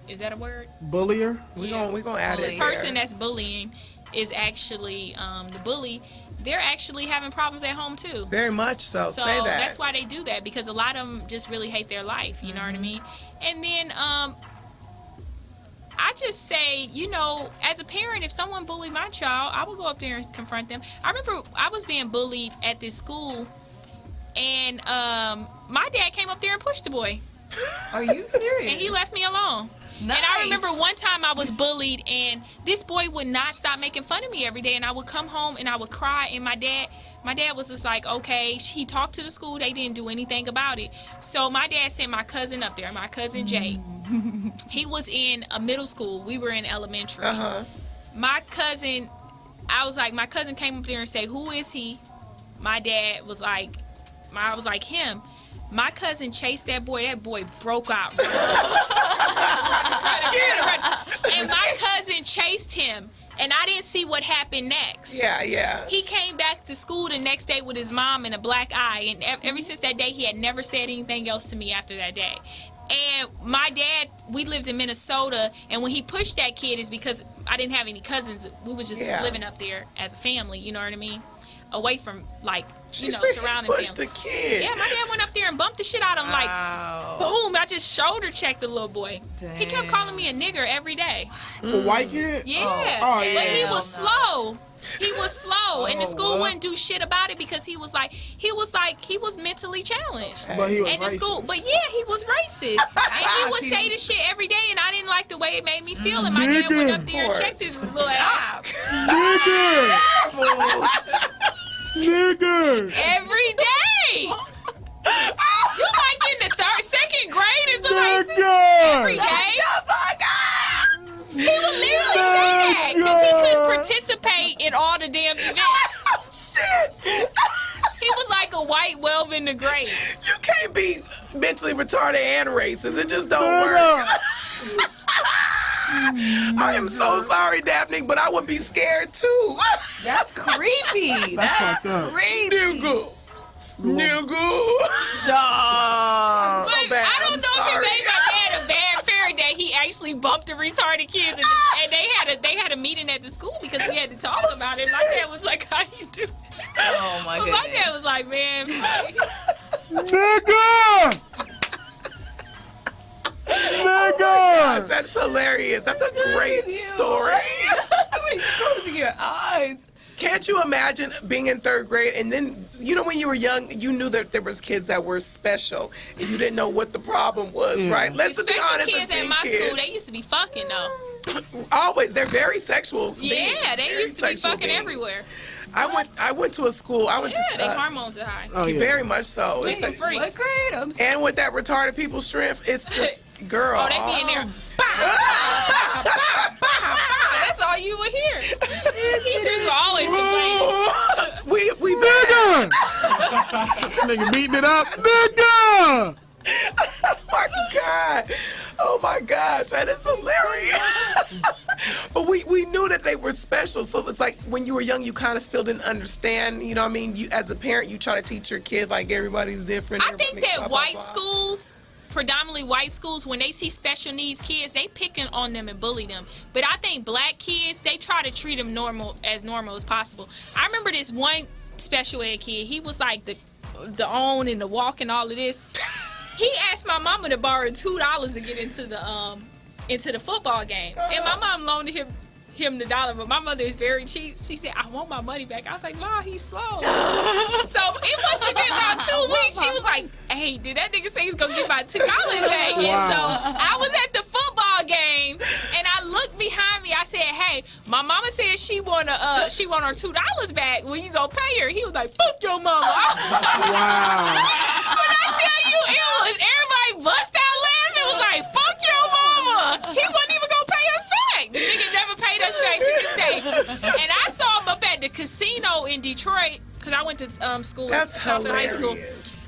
is that a word? Bullier? We gonna add it. The person that's bullying is actually the bully. They're actually having problems at home too. Very much so. So Say that. that's why they do that, because a lot of them just really hate their life. You know what I mean? And then I just say, you know, as a parent, if someone bullied my child, I would go up there and confront them. I remember I was being bullied at this school, and my dad came up there and pushed the boy. Are you serious? And he left me alone. Nice. And I remember one time I was bullied, and this boy would not stop making fun of me every day, and I would come home and I would cry, and my dad was just like, okay, he talked to the school, they didn't do anything about it. So my dad sent my cousin up there, my cousin Jay. He was in a middle school, we were in elementary. My cousin, my cousin came up there and said, who is he? My dad was like, I was like, him. My cousin chased that boy broke out. And my cousin chased him, and I didn't see what happened next. Yeah. He came back to school the next day with his mom and a black eye, and ever since that day, he had never said anything else to me after that day. And my dad, we lived in Minnesota, and when he pushed that kid, is because I didn't have any cousins. We was just living up there as a family, you know what I mean? Away from, like, you know, surrounding push them. the kid. Yeah, my dad went up there and bumped the shit out of him. Like, boom, I just shoulder checked the little boy. He kept calling me a nigger every day. The white kid? Yeah. Oh, But yeah. he was slow. He was slow, and the school wouldn't do shit about it because he was mentally challenged. But he was and the school, racist. but yeah, he was racist, and he would say this shit every day, and I didn't like the way it made me feel. And my dad went up there and checked his little ass. Nigger! Every day. You like in the second grade or something? Every day. He would literally say that because he couldn't participate in all the damn events. Shit. He was like a white Welv in the grade. You can't be mentally retarded and racist. It just don't work. I am so sorry, Daphne, but I would be scared too. That's creepy. That's creepy. Nigga. Dog. But So bad. I don't know sorry. if it made my dad a bad parent that he actually bumped the retarded kids, and they had a meeting at the school because we had to talk about it. My dad was like, "How you do?" Oh my But goodness. my dad was like, "Man, Nigger! Gosh, that's hilarious. That's a great story. Closing your eyes. Can't you imagine being in third grade and then, you know, when you were young, you knew that there was kids that were special and you didn't know what the problem was, right? Let's be special honest. kids as at being my kids. school, they used to be fucking though. Always, they're very sexual. Yeah, they very used to be sexual fucking beings. everywhere. I went to a school. I went Yeah, to their hormones are high. very much so. They It's some like- freaks. What grade? I'm sorry. and with that retarded people strength, it's just girl. Oh, they be in there. That's all you would hear. Teachers were always complaining. we Nigger! Nigga beating it up. Nigger! Oh my God. Oh Oh my gosh, that is hilarious. But we knew that they were special, so it's like when you were young, you kind of still didn't understand. You know what I mean? You, as a parent, you try to teach your kid like everybody's different. I think that white schools, predominantly white schools, when they see special needs kids, they picking on them and bully them. But I think black kids, they try to treat them normal as possible. I remember this one special ed kid. He was like the on and the walk and all of this. He asked my mama to borrow $2 to get into the football game, and my mom loaned him the $1, but my mother is very cheap. She said, I want my money back. I was like, Ma, he's slow. So it must have been about 2 weeks. She was like, hey, did that nigga say he's gonna get my $2 back? Wow. And so I was at the football game, and I looked behind me. I said, hey, my mama said she want her $2 back. When you gonna pay her? He was like, fuck your mama. Wow. When I tell you, everybody bust out laughing. It was like, fuck your mama. He wasn't even gonna pay us back. The nigga never paid us back to this day. And I saw him up at the casino in Detroit, because I went to school at Southfield High School.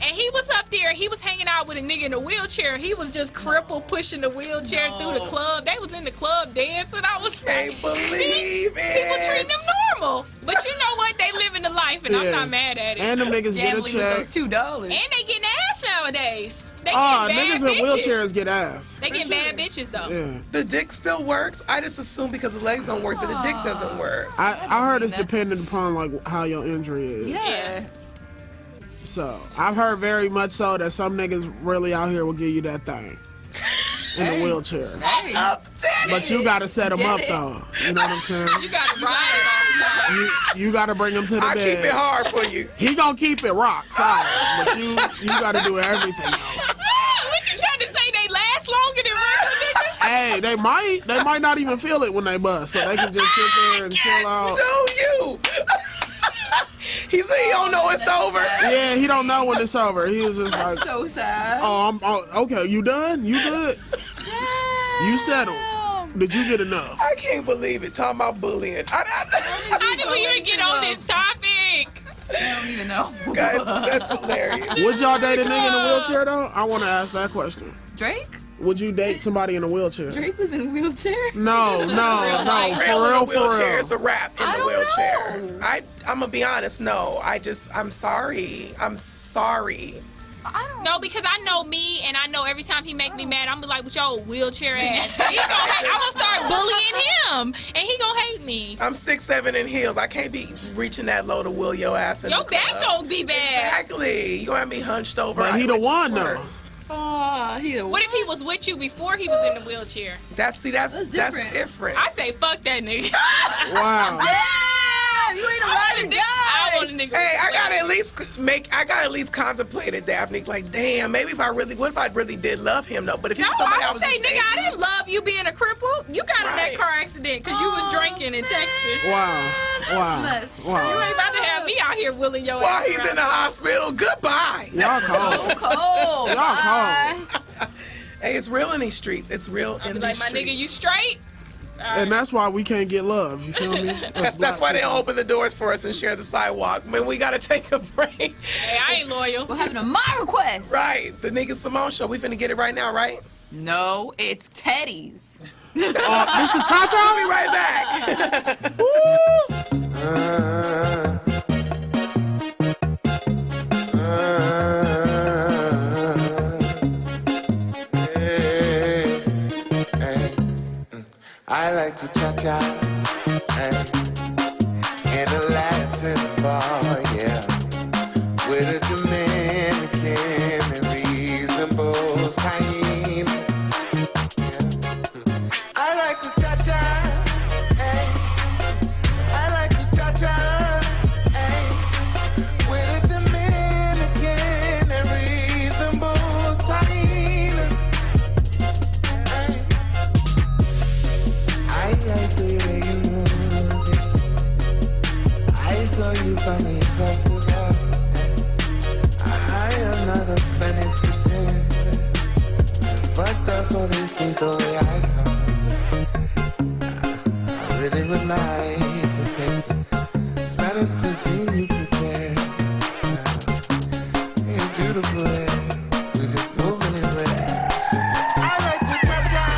And he was up there, he was hanging out with a nigga in a wheelchair. He was just crippled, pushing the wheelchair through the club. They was in the club dancing. I was like, see, people treat them normal. But you know what? They living the life, and I'm not mad at it. And them niggas get a check. Those $2. And they getting ass nowadays. They Oh, getting bad niggas in bitches. wheelchairs get ass. They getting bad bitches, though. Yeah. The dick still works. I just assume because the legs don't work that the dick doesn't work. I heard it's dependent upon like how your injury is. Yeah. So I've heard very much so that some niggas really out here will give you that thing in a wheelchair. But you gotta set them up though. You know what I'm saying? You gotta ride it all the time. You gotta bring him to the I bed. keep it hard for you. He gonna keep it rock solid, but you gotta do everything else. What you trying to say? They last longer than regular niggas? Hey, they might not even feel it when they bust, so they can just sit there and chill out. Do you? He said he don't know it's over. Yeah, he don't know when it's over. He was just like, so sad. oh, okay, you done? You good? You settled. Did you get enough? I can't believe it. Talking about bullying. How did we even get on this topic? I don't even know. Guys, that's hilarious. Would y'all date a nigga in a wheelchair though? I want to ask that question. Drake? Would you date somebody in a wheelchair? Drake was in a wheelchair? No. For real. It's a rap in the wheelchair. I'm gonna be honest. No, I'm sorry. No, because I know me, and I know every time he make me mad, I'm be like, with your wheelchair ass. So I'm gonna start bullying him, and he gonna hate me. I'm 6'7" in heels. I can't be reaching that low to wheel your ass in Your the back club. don't be bad. Exactly. You gonna have me hunched over. But he the one though. What if he was with you before he was in the wheelchair? That's different. I say fuck that nigga. Wow. Damn, you ain't a ride or die. I want a nigga. Hey, I gotta at least contemplate it, Daphne. Like, damn, maybe what if I really did love him though? But if he was somebody I I would was say, just nigga, I dating- didn't love you being a cripple. You got in that car accident because you was drinking and texting. Wow. You ain't about to have me out here willing your While ass he's around. in the hospital, goodbye. Y'all cold. So cold. Y'all Bye. cold. Hey, it's real in these streets. It's real in these Like, my streets. nigga, you straight? And that's why we can't get love. You feel me? That's why they don't open the doors for us and share the sidewalk. Man, we gotta take a break. Hey, I ain't loyal. What happened to my request? Right, the Nika Simone show. We finna get it right now, right? No, it's Teddy's. Mr. Cha-Cha? We'll be right back. I like to cha-cha in a Latin bar, yeah, with a Dominican and reasonable sign. Yeah. I like to cha-cha, I like to cha-cha with a Dominican and reasonable sign. I like the way you move it. I saw you from across the bar. I am not a Spanish descent. Fuck that's all this thing the way I talk. I really would like to taste it. Spanish cuisine you prepare. You're beautiful. We're just moving in red. I like to cha-cha.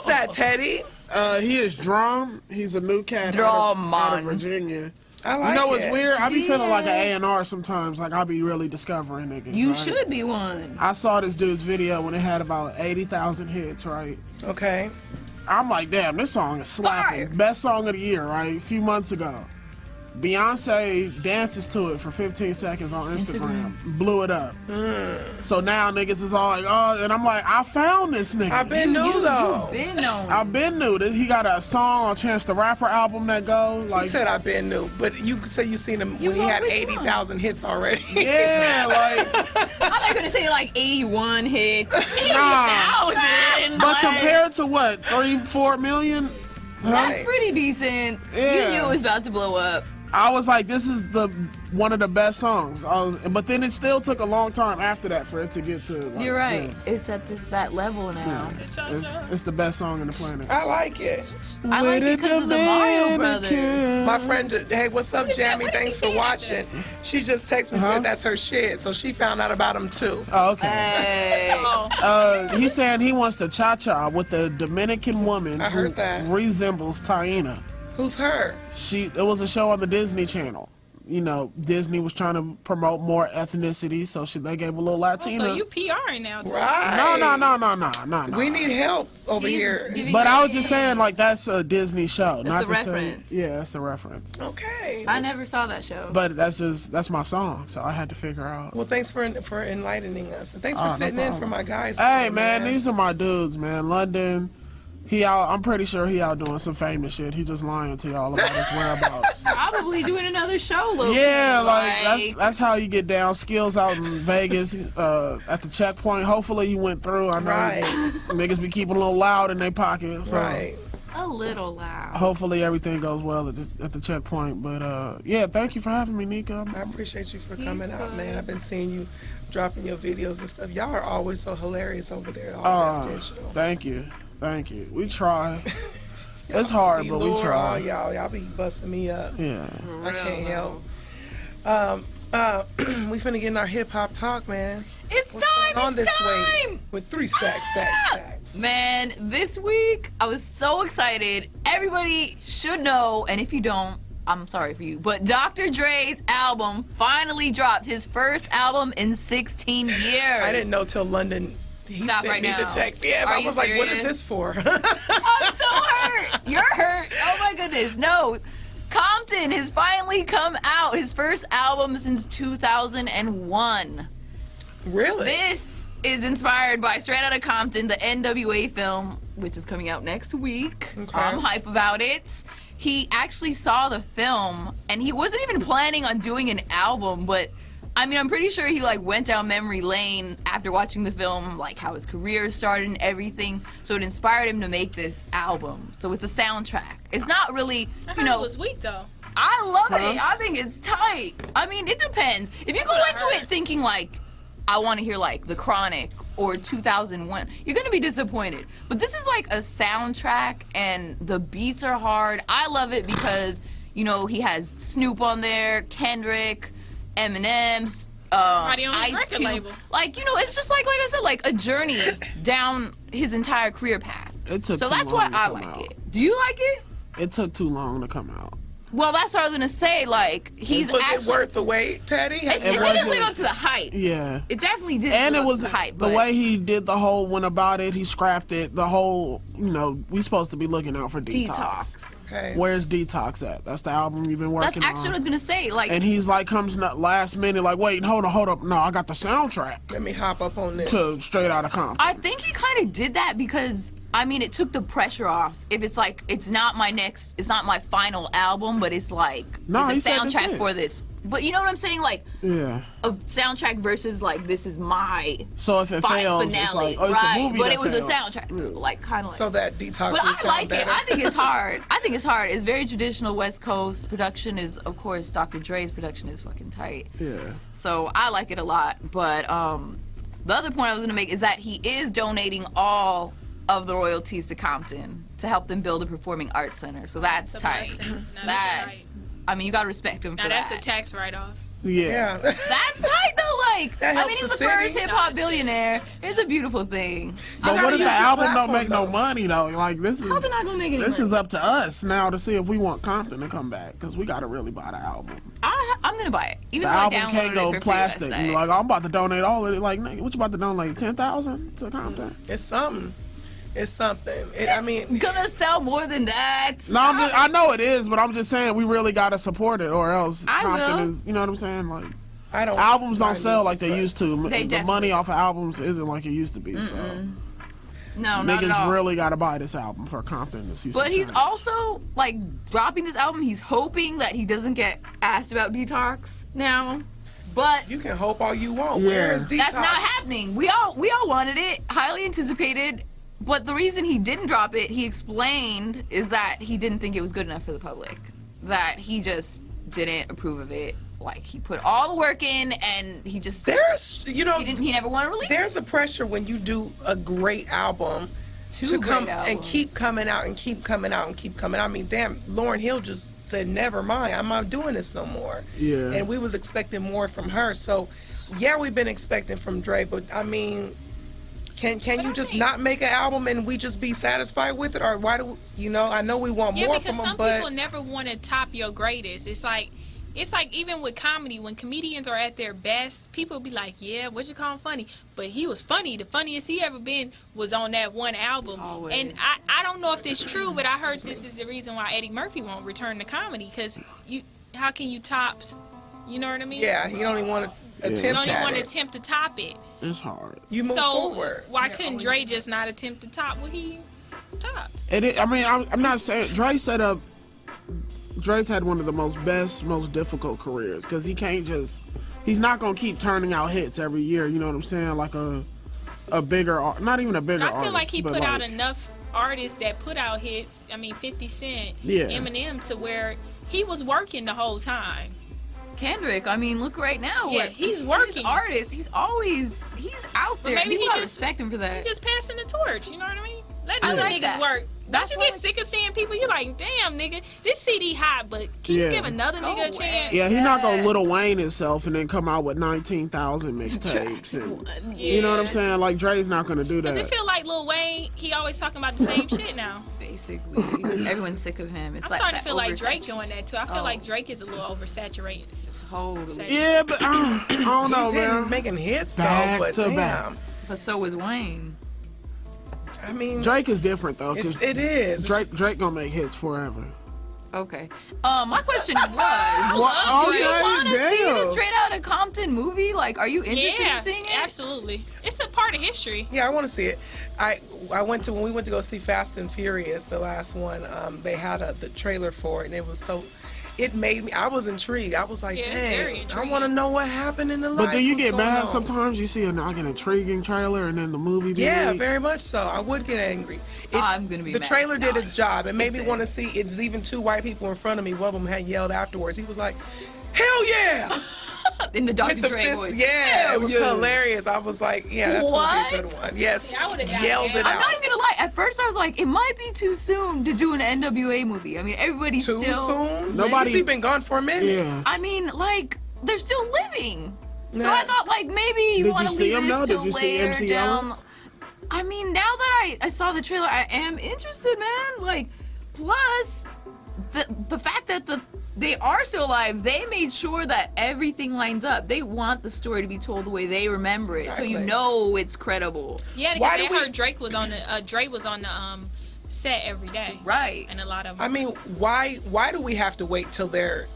is that, Teddy? He is Drum. He's a new cat out of Virginia. I like You know what's it. weird? I be feeling like an A&R sometimes. Like, I be really discovering niggas. You right? should be one. I saw this dude's video when it had about 80,000 hits, right? Okay. I'm like, damn, this song is slapping. Fire. Best song of the year, right? A few months ago. Beyonce dances to it for 15 seconds on Instagram. Blew it up. So now niggas is all like, oh, and I'm like, I found this nigga. I've been new though. I've been new. He got a song on Chance the Rapper album that go like. He said I've been new, but you said you seen him when he had 80,000 hits already. Yeah, like. I thought you were gonna say like 81 hits. 80,000. But compared to what, 3-4 million? That's pretty decent. Yeah. You knew it was about to blow up. I was like, this is one of the best songs. But then it still took a long time after that for it to get to. Like, You're right. this. It's at that level now. Yeah. It's the best song on the planet. I like it. I like it because of the Mario Brothers. My friend, hey, what's up, Jamie? Thanks for watching. She just texted me said that's her shit, so she found out about him too. Oh, okay. He's saying he wants to cha-cha with the Dominican woman I heard that. resembles Taina. Who's her? It was a show on the Disney Channel. You know, Disney was trying to promote more ethnicity, so they gave a little Latina. So you PRing now, too. Right. No. We need help over here. But I was just saying, like, that's a Disney show. That's not the to say- reference. Yeah, that's the reference. Okay. I never saw that show. But that's my song, so I had to figure out. Well, thanks for enlightening us, and thanks for No sitting in problem. for my guys. Hey, today, man, these are my dudes, man. London, I'm pretty sure he out doing some famous shit. He just lying to y'all about his whereabouts. Probably doing another show, Loki. Yeah, like that's how you get down. Skills out in Vegas at the checkpoint. Hopefully he went through. I know niggas be keeping a little loud in their pocket. So Right. A little loud. hopefully everything goes well at the checkpoint. But yeah, thank you for having me, Nika. I appreciate you for coming out, man. I've been seeing you dropping your videos and stuff. Y'all are always so hilarious over there. All intentional. Thank you. We try. It's hard, but we D-Lure, try. all y'all be busting me up. Yeah. I can't help. We finna get in our hip hop talk, man. It's What's time. going on It's this time. week with 3 stacks. Man, this week I was so excited. Everybody should know, and if you don't, I'm sorry for you, but Dr. Dre's album finally dropped. His first album in 16 years. I didn't know till London. He Stop sent right me now. the text. Yes, Are I you was like, what is serious? this for? I'm so hurt. You're hurt. Oh my goodness. No. Compton has finally come out. His first album since 2001. Really? This is inspired by Straight Outta Compton, the NWA film, which is coming out next week. I'm hype about it. He actually saw the film, and he wasn't even planning on doing an album, but I mean, I'm pretty sure he like went down memory lane after watching the film, like how his career started and everything. So it inspired him to make this album. So it's a soundtrack. It's not really, I heard it was weak though. I love it. I think it's tight. I mean, it depends. If you go into it thinking like, I want to hear like The Chronic or 2001, you're gonna be disappointed. But this is like a soundtrack, and the beats are hard. I love it because you know he has Snoop on there, Kendrick, Eminem's, Ice Cube. label. Like, you know, it's just like I said, like a journey down his entire career path. It took So too that's long why I to come like out. it. Do you like it? It took too long to come out. Well, that's what I was gonna say. Like, he's was actually it worth the wait, Teddy? It didn't live up to the hype. Yeah. It definitely didn't. And live it was up to the hype. the but way he did the whole went about it. He scrapped it. The whole, you know, we supposed to be looking out for Detox. Detox. Where's Detox at? That's the album you've been working That's actually on. what I was gonna say. Like, And he's like comes last minute, like, wait, hold up. No, I got the soundtrack Let me hop up on this. to Straight Outta Compton. I think he kind of did that because I mean it took the pressure off. If it's like it's not my final album, but it's like No, he it's a said that's soundtrack it. for this. But you know what I'm saying? Like Yeah. a soundtrack versus like this is my So if it fails, it's finale, like, oh, it's right? the movie But that it was failed. a soundtrack, like kind of like. So that Detox But would I sound like better. it. I think it's hard. It's very traditional West Coast. Production is, of course, Dr. Dre's production is fucking tight. Yeah. So I like it a lot. But the other point I was gonna make is that he is donating all of the royalties to Compton to help them build a performing arts center. So that's a tight. blessing. No, That that's right. I mean, you gotta respect him Now for that's that. a tax write-off. Yeah. That's tight though. like, That I helps mean, he's the the first city. hip hop billionaire. It's a beautiful thing. But what if the album don't make no money though? Like this is How's it not gonna make any this money? is up to us now to see if we want Compton to come back because we gotta really buy the album. I'm gonna buy it. Even The though album I downloaded can't it go for free plastic. last night. You're like, I'm about to donate all of it. Like, nigga, what you about to donate? 10,000 to Compton? It's something. It's something. I mean, gonna sell more than that. No, I know it is, but I'm just saying we really gotta support it, or else I Compton will. is. You know what I'm saying? Like, I don't. albums don't sell like they used to. They The money off of albums isn't like it used to be. So No, not at all. niggas really gotta buy this album for Compton to see. But some he's change. also like dropping this album. He's hoping that he doesn't get asked about Detox now. But you can hope all you want. Yeah. Where is Detox? that's not happening. We all wanted it, highly anticipated. But the reason he didn't drop it, he explained, is that he didn't think it was good enough for the public. That he just didn't approve of it. Like, he put all the work in, and he just he never wanted to release There's a pressure when you do a great album to come and keep coming out and keep coming out and keep coming out. I mean, damn, Lauryn Hill just said, never mind, I'm not doing this no more. Yeah. And we was expecting more from her. So, yeah, we've been expecting from Dre, but I mean, can you just not make an album and we just be satisfied with it? Or why do I know we want more from because them, some but people never want to top your greatest. It's like even with comedy, when comedians are at their best, people be like, yeah, what you call him funny? But he was funny. The funniest he ever been was on that one album. Always. And I don't know if this is true, but I heard this is the reason why Eddie Murphy won't return to comedy, because how can you top, you know what I mean? yeah, he don't even want to attempt You don't even at want to it. attempt to top it. It's hard. You move So forward. why couldn't Dre just not attempt to top what he topped? I mean, I'm not saying Dre's had one of the most difficult careers because he's not gonna keep turning out hits every year. You know what I'm saying? Like a bigger, not even a bigger artist. I feel like he but put out enough artists that put out hits. I mean, 50 Cent, Yeah. Eminem, to where he was working the whole time. Kendrick, I mean, look right now. Yeah, he's working. He's artist. He's out But there. maybe People he gotta just respect him for that. He just passing the torch. You know what I mean? Let I other like niggas that. work. That's Don't you get sick of seeing people? You're like, damn, nigga, this CD hot, but can you give another nigga a chance? Yeah, he's not gonna Lil Wayne himself and then come out with 19,000 mixtapes. And, You know what I'm saying? Like Dre's not gonna do Does that. it feel like Lil Wayne? He always talking about the same shit now. Basically, everyone's sick of him. It's I'm like starting that to feel like Drake oversaturation. doing that too. I feel like Drake is a little oversaturated. Totally. Yeah, but I don't know, He's man. making hits Back though, but to damn. back. But so was Wayne. I mean, Drake is different though. 'Cause it is. Drake gonna make hits forever. Okay. My question was, What? do you Okay, want to see damn. the Straight Outta Compton movie? Like, are you interested Yeah, in seeing it? absolutely. It's a part of history. Yeah, I want to see it. When we went to go see Fast and Furious, the last one, they had the trailer for it, and it was so. It made me. I was intrigued. I was like, Yeah, very dang, I intriguing. want to know what happened in the life. But do you what's get going mad on. sometimes? You see an intriguing trailer and then the movie. Be Yeah, weak? very much so. I would get angry. I'm gonna be The mad. trailer did No, its job. It made me did. want to see. It's even two white people in front of me. One of them had yelled afterwards. He was like, "Hell yeah!" In the Dr. With the Dre fist, voice. yeah, Hell it was yeah. hilarious. I was like, "Yeah, that's gonna be a good one." Yes, Yeah, I would've got yelled mad. it I'm out. not even gonna lie. At first, I was like, it might be too soon to do an NWA movie. I mean, everybody's Too still. soon. Nobody- He's been gone for a minute. Yeah. I mean, like, they're still living. So Nah. I thought, like, maybe you Did want you to see leave him, this though? till Did you see later MC down. Ellen? I mean, now that I saw the trailer, I am interested, man. Like, plus the fact that they are still alive, they made sure that everything lines up. They want the story to be told the way they remember it, so you Exactly. know it's credible. Yeah, Why because do they we- heard Drake was on the set every day. Right. And a lot of I mean, why do we have to wait till they're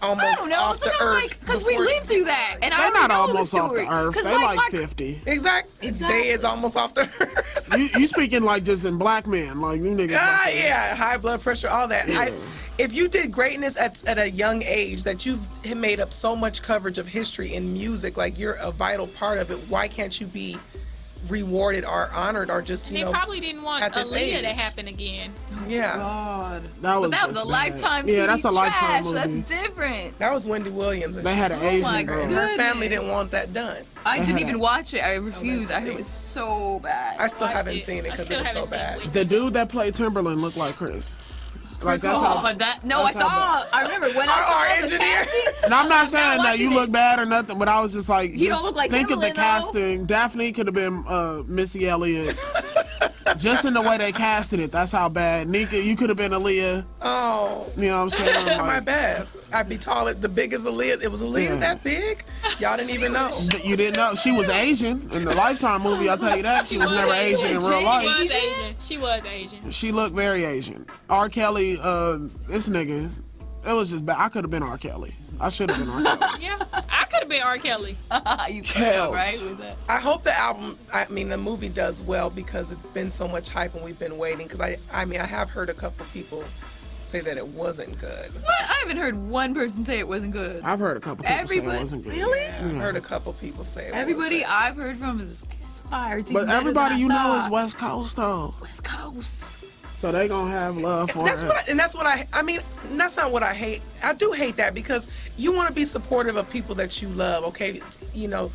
almost I don't know. off the Sometimes, earth? like, because we before- lived through that, and I They're already not know almost the off story. the earth. 'Cause, They like 50. Exactly. They is almost off the earth. You speaking like just in black men, like you niggas. Ah, like that. yeah, high blood pressure, all that. Yeah. If you did greatness at a young age, that you've made up so much coverage of history in music, like you're a vital part of it, why can't you be rewarded or honored or just, And you they know, probably didn't want at this Aaliyah age. to happen again. Yeah. God. That was But that was just a bad. Lifetime Yeah, TV that's a Lifetime trash. movie. That's different. That was Wendy Williams. And They had an Oh Asian my girl. and her family goodness. didn't want that done. I They didn't had even watch it. I refused. I heard it great. was so bad. I still Watched haven't it. seen it I because still it was haven't so seen bad. it. The dude that played Timberland looked like Chris. Like that's Oh, how. that no, I that's how saw. I remember when I Our saw the engineer. casting. And I'm not saying that you look bad or nothing, but I was just like, He don't look like think of the Timberland, though. casting. Daphne could have been Missy Elliott. Just in the way they casted it, that's how bad. Nika, you could have been Aaliyah. Oh. You know what I'm saying? Like, my best. I'd be taller. The biggest Aaliyah. It was Aaliyah that big? Y'all didn't even know. You didn't know. She was Asian in the Lifetime movie. I'll tell you that. She was never Asian in real life. She was Asian. She was Asian. She looked very Asian. R. Kelly, this nigga, it was just bad. I could have been R. Kelly. I should have been R. Kelly. Yeah, I could have been R. Kelly. You Kells. right with that. I hope the album, the movie does well because it's been so much hype and we've been waiting. Because I have heard a couple people say that it wasn't good. What? I haven't heard one person say it wasn't good. I've heard a couple people say it wasn't good. Really? Yeah, I've heard a couple people say it Everybody wasn't. I've heard from is just like, it's fire. It's But even better everybody than you I know is thought. West Coast, though. West Coast. So they gonna have love for That's it. that's not what I hate. I do hate that because you want to be supportive of people that you love, okay? You know,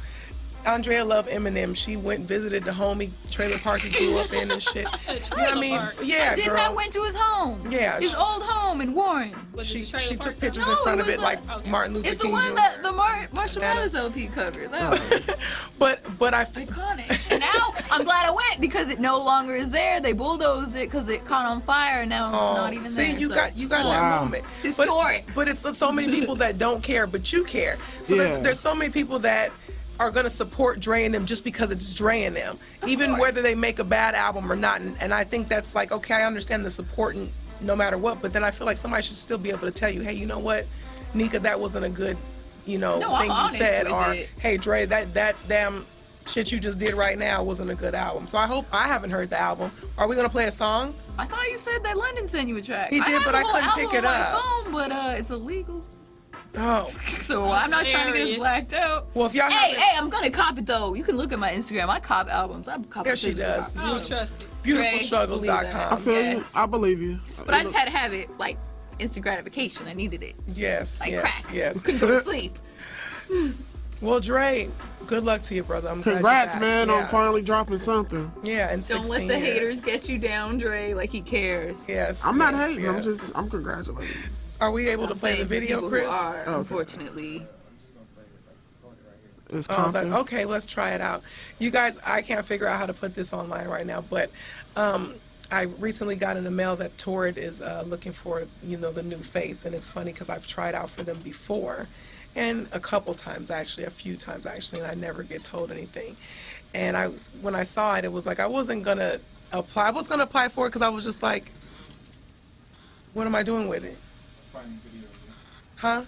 Andrea loved Eminem. She went and visited the homie trailer park he grew up in and shit. You know what I mean? Yeah, I didn't. girl. I went to his home. Yeah, His old home in Warren. She took pictures in front of it like Martin Luther It's the King one Jr. that the Marshall Mathers LP covered. That was But I iconic. And now I'm glad I went because it no longer is there. They bulldozed it because it caught on fire and now it's not even there. See, you so got that moment. Historic. But it's so many people that don't care, but you care. So Yeah. there's so many people that are going to support Dre and them just because it's Dre and them, even whether they make a bad album or not. And I think that's like, okay, I understand the support no matter what, but then I feel like somebody should still be able to tell you, hey, you know what, Nika, that wasn't a good, thing you said, or hey, Dre, that damn shit you just did right now wasn't a good album. So I haven't heard the album. Are we going to play a song? I thought you said that London sent you a track. He did, but I couldn't pick it up. On my phone, but it's illegal. Oh. So I'm not trying to get us blacked out. Well, if y'all hey, I'm gonna cop it though. You can look at my Instagram. I cop albums. I cop. Yeah, she does. I don't trust it. Beautifulstruggles.com. I feel you. I believe you. But I just had to have it like instant gratification. I needed it. Yes. Like yes, crack. Yes. Couldn't go to sleep. Well, Dre, good luck to you, brother. I'm Congrats, glad man, on finally dropping something. Yeah, and Don't let the haters get you down, Dre. Like he cares. Yes. I'm not hating. I'm congratulating. Are we able to play the video, Chris? Unfortunately. It's okay, let's try it out. You guys, I can't figure out how to put this online right now, but I recently got in the mail that Torrid is looking for, the new face, and it's funny because I've tried out for them before, and a few times actually, and I never get told anything. And when I saw it, it was like I wasn't gonna apply. I was gonna apply for it because I was just like, what am I doing with it? Huh?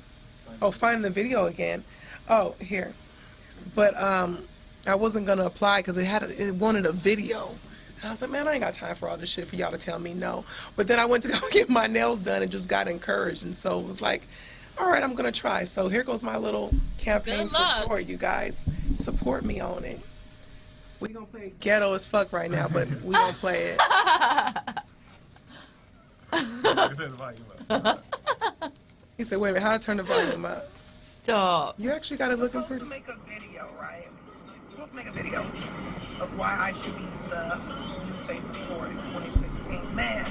Oh, find the video again. Oh, here. But I wasn't gonna apply because it wanted a video. And I was like, man, I ain't got time for all this shit for y'all to tell me no. But then I went to go get my nails done and just got encouraged, and so it was like, all right, I'm gonna try. So here goes my little campaign for tour, you guys. Support me on it. We gonna play ghetto as fuck right now, but we gonna play it. He said, wait a minute, how to turn the volume up? Stop. You actually got it looking pretty. Supposed to make a video, right? Supposed to make a video of why I should be the new face of tour in 2016. Man.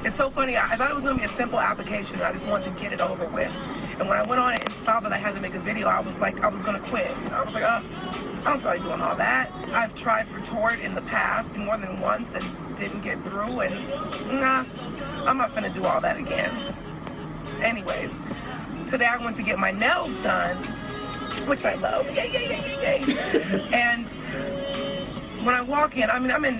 It's so funny. I thought it was going to be a simple application. I just wanted to get it over with. And when I went on it and saw that I had to make a video, I was like, I was going to quit. I was like, I don't feel like doing all that. I've tried for Torrid in the past more than once and didn't get through. And nah, I'm not going to do all that again. Anyways, today I went to get my nails done, which I love. Yay. And when I walk in, I'm in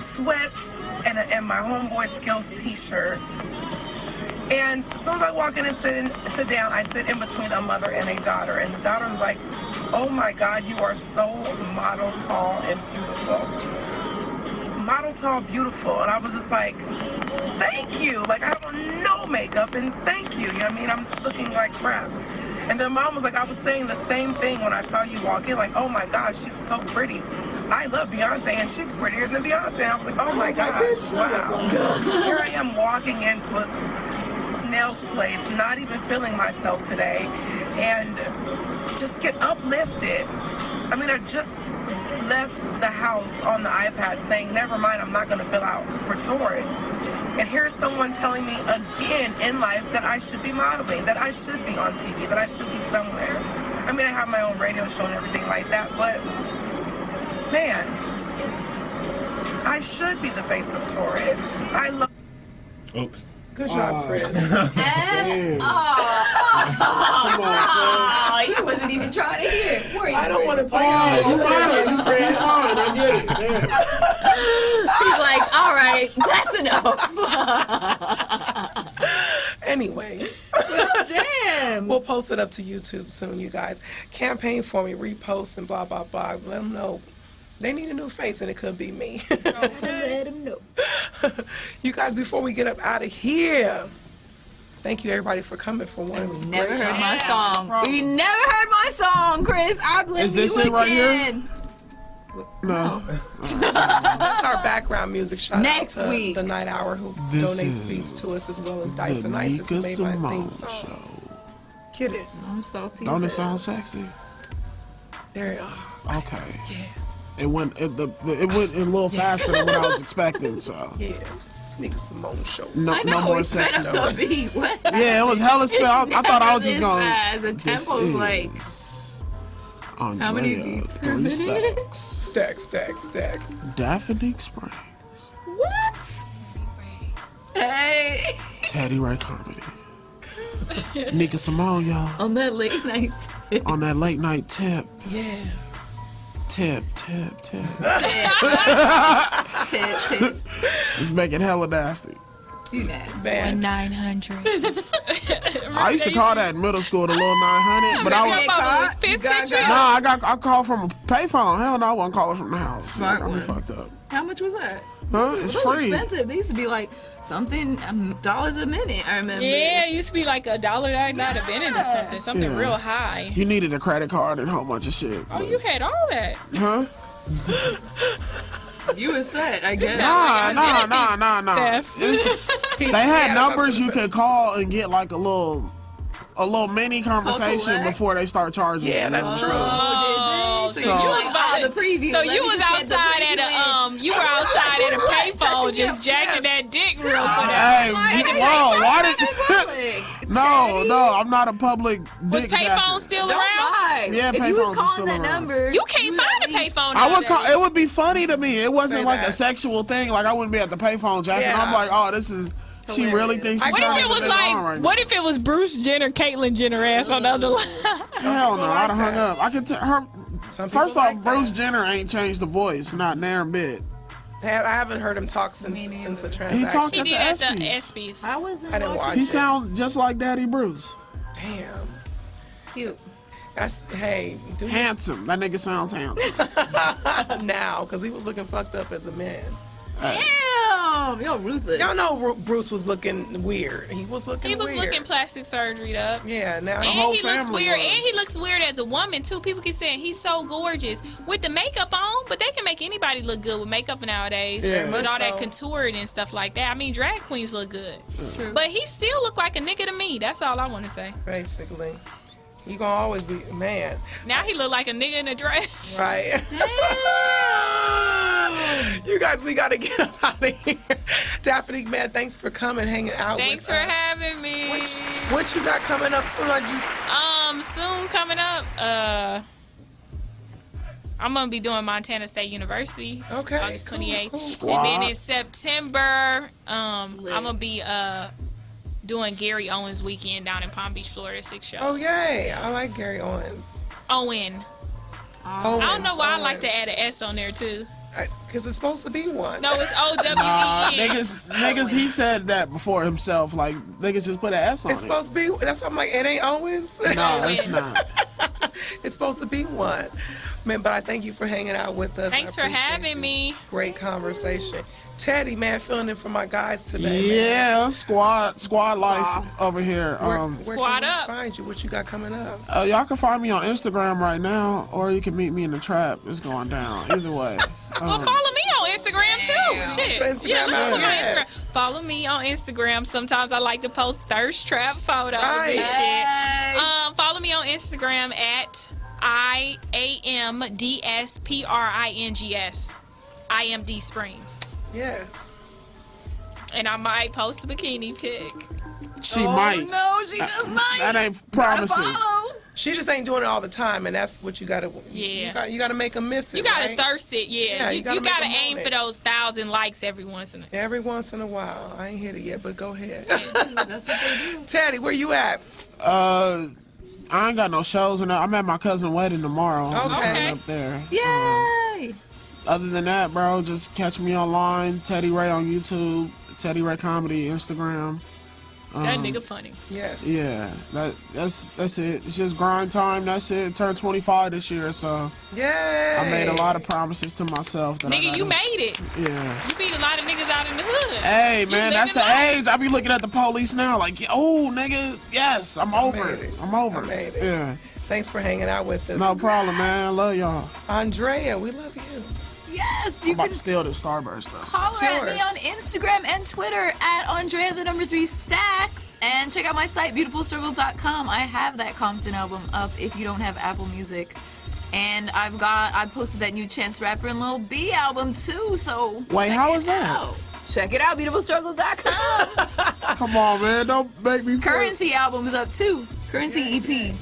sweats and my homeboy Skills t-shirt. And as soon as I walk in and sit down, I sit in between a mother and a daughter. And the daughter was like, oh my God, you are so model tall and beautiful. Model tall, beautiful. And I was just like, thank you. Like, I have on no makeup and thank you. You know what I mean? I'm looking like crap. And then mom was like, I was saying the same thing when I saw you walk in. Like, oh my gosh, she's so pretty. I love Beyonce and she's prettier than Beyonce. And I was like, oh my gosh, wow. Here I am walking into a nails place, not even feeling myself today, and just get uplifted. I mean, I just left the house on the iPad saying, never mind, I'm not going to fill out for touring. And here's someone telling me again in life that I should be modeling, that I should be on TV, that I should be somewhere. I mean, I have my own radio show and everything like that, but man, I should be the face of touring. I love. Oops. Good job, Chris. You wasn't even trying to hear it, were you? I don't want to play. You got it. You ran hard. I get it. He's like, all right, that's enough. Anyways. Well, damn. We'll post it up to YouTube soon, you guys. Campaign for me, repost and blah, blah, blah. Let them know. They need a new face, and it could be me. Let him know. You guys, before we get up out of here, thank you, everybody, for coming for one. It was a Never great heard time. my song. You never heard my song, Chris. I blame Is this it right here? No. That's our background music. Shout Next out to week. the Night Hour who This donates is beats to us, as well as Dice the the Nicest who Nika made my Simone theme song. Show. Get it. I'm salty. Don't it sound sexy? There you are. Okay. Yeah. It went a little faster than what I was expecting. So Yeah. Nika Simone Show. no more it's sex. better the beat. What? Yeah, it was hella spell. I thought I was just going. The tempo's like. Andrea, How many beats per 3 minute? stacks. Stacks. Daphne Springs. What? Hey. Teddy Ray Comedy. Nika Simone, y'all. On that late night tip. On that late night tip. Yeah. Tip. Tip. Just make it hella nasty. You nasty. Man. 900. I used to call that in middle school the little 900, but I was. I called from a payphone. Hell no, I wasn't calling from the house. Smart I got me one. fucked up. How much was that? Huh? It's Those free. were expensive. They used to be like something dollars a minute. I remember. Yeah, it used to be like $1.99 a minute or something Yeah. real high. You needed a credit card and a whole bunch of shit. Oh, you had all that. Huh? You was set, I guess. Nah. Theft. They had numbers you could call and get like a little mini conversation before they start charging. Yeah, that's true. Oh, So- you was about the preview. So Let you me was just get the outside at preview a you were outside at a payphone just jacking that dick real quick. Hey, whoa, why did? No, I'm not a public Was dick payphone jacker. still Don't around? lie. Yeah, if you payphones was are calling still that around. number, You can't find a payphone. I would nowadays. it would be funny to me. It wasn't Say like that. a sexual thing. Like I wouldn't be at the payphone jacking. Yeah. I'm like, oh, this is. She really thinks she's What if trying it to was get like? on right What if it was Bruce Jenner, Caitlyn Jenner ass on the other line? now. Hell no, I'd have hung up. I could tell her. Some people First off, like that. Bruce Jenner ain't changed the voice, not near a bit. I haven't heard him talk since the transaction. He talked He at did the at the ESPYs. ESPYs. I wasn't I didn't watching. watch He it. sound just like Daddy Bruce. Damn. Cute. That's hey. Do Handsome. That nigga sounds handsome. now, because he was looking fucked up as a man. Damn, you're ruthless. Y'all know Bruce was looking weird. He was looking He was weird. looking plastic surgery up. Yeah, now And the whole he looks family weird. was. And he looks weird as a woman too. People keep saying he's so gorgeous with the makeup on, but they can make anybody look good with makeup nowadays. Yeah. With all that So- contouring and stuff like that. I mean, drag queens look good. True. But he still look like a nigga to me. That's all I want to say. Basically. You gonna always be man. Now he look like a nigga in a dress. Right. You guys, we gotta get up out of here. Daphne, man, thanks for coming, hanging out Thanks with for us. having me. What you got coming up soon? Are you Soon coming up, I'm gonna be doing Montana State University. Okay, August 28th. cool. And then in September, I'm gonna be doing Gary Owens weekend down in Palm Beach, Florida, 6 shows. Oh yay. I like Gary Owens. Owen. I don't know why I like to add an S on there too. Because it's supposed to be one. No, it's O-W-E-N. Niggas, he said that before himself. Like, niggas just put an S on It's it. supposed to be. That's why I'm like, it ain't Owens. No, it's not. It's supposed to be one. Man, but I thank you for hanging out with us. Thanks I for appreciate having you. me. Great conversation. Teddy, man, filling in for my guys today. Yeah, squad life over here. Where Squad can we up. find you? What you got coming up? Y'all can find me on Instagram right now, or you can meet me in the trap. It's going down. Either way. Well, follow me on Instagram too. Shit. Your Instagram, yeah, look, yes. look on Instagram. Follow me on Instagram. Sometimes I like to post thirst trap photos and Nice. shit. Follow me on Instagram at IAMDSPRINGS. IMD Springs. Yes. And I might post a bikini pic. She might. No, she just might. That ain't promising. She just ain't doing it all the time, and that's what you gotta. Yeah. You gotta make them miss it. You gotta right? thirst it, yeah. You gotta make 'em aim want for it. those 1,000 likes every once in a Every once in a while. I ain't hit it yet, but go ahead. That's what they do. Teddy, where you at? I ain't got no shows, and I'm at my cousin's wedding tomorrow. I'm Okay. turning up there. Yay! Other than that, bro, just catch me online. Teddy Ray on YouTube. Teddy Ray Comedy Instagram. That nigga funny. Yes. Yeah, that's it. It's just grind time. That's it. Turned 25 this year, so Yay! I made a lot of promises to myself. That Nigga, you made it. Yeah. You beat a lot of niggas out in the hood. Hey You man, that's the living age. I be looking at the police now, like, oh nigga, yes, I'm over made it. it. I'm over I made it. Yeah. Thanks for hanging out with us. No problem, man. I love y'all. Andrea, we love you. Yes, I'm you about can to steal this Starburst stuff. holler at me on Instagram and Twitter at Andrea3Stacks, and check out my site beautifulcircles.com. I have that Compton album up if you don't have Apple Music, and I posted that new Chance the Rapper and Lil B album too. So Wait, how is that? Check it out, beautifulcircles.com. Come on, man, don't make me. Currency album is up too. Currency EP.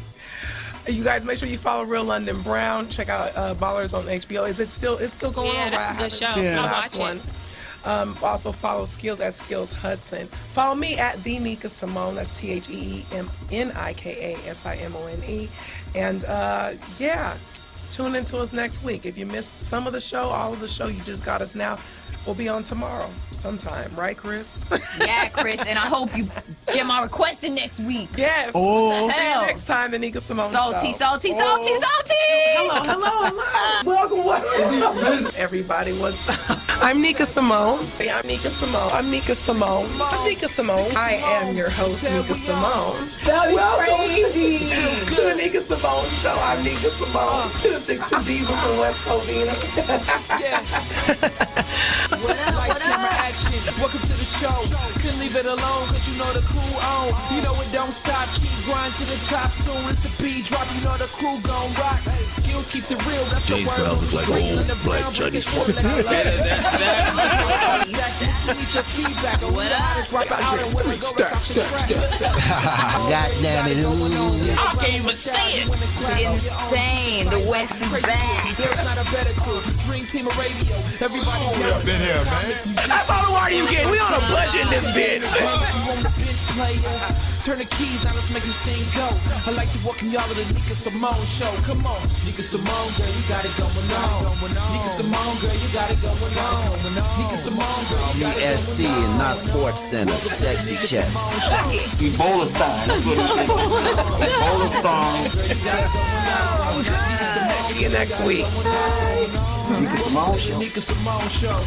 You guys make sure you follow Real London Brown. Check out Ballers on HBO. It's still going on? Yeah, that's right? a good show. I I'll last watch one. Also follow Skills at Skills Hudson. Follow me at the Nika Simone. That's TheNikaSimone. And yeah, tune into us next week. If you missed some of the show, all of the show, you just got us now. We'll be on tomorrow sometime, right, Chris? Yeah, Chris, and I hope you get my request in next week. Yes. Oh. See you next time, the Nika Simone Salty, Show. salty, salty, salty. Hello. Welcome. Everybody, what's up? I'm Nika Simone. Hey, I'm Nika Simone. I'm Nika Simone. I'm Nika Simone. I am your host, Nika Simone. Welcome crazy. to the Nika Simone Show. I'm Nika Simone. The 6'2" diva from West Covina. Lights, camera, action. Welcome to the show. Couldn't leave it alone, cause you know the crew on. You know it don't stop, keep grind to the top. Soon as the beat drop, you know the crew gon' rock. Skills keeps it real, that's the James word. Brown look like old black Chinese woman. God damn it, ooh. I can't even say it. It's insane. The West is back. There's not a better crew. Dream team of radio. Everybody Up in here, man. That's all the water you get. We on a budget in this bitch. Turn the keys on, let's make this thing go. I'd like to welcome y'all to the Nika Simone Show. Come on, Nika Simone, girl, you got it going on. Nika Simone, girl, you got it going on. Nika Simone, girl, you got it ESC and not Sports Center. Sexy chest. Ebola sign. That's what it is. Ebola song. See you next week. Nika Simone Show. Nika Simone Show.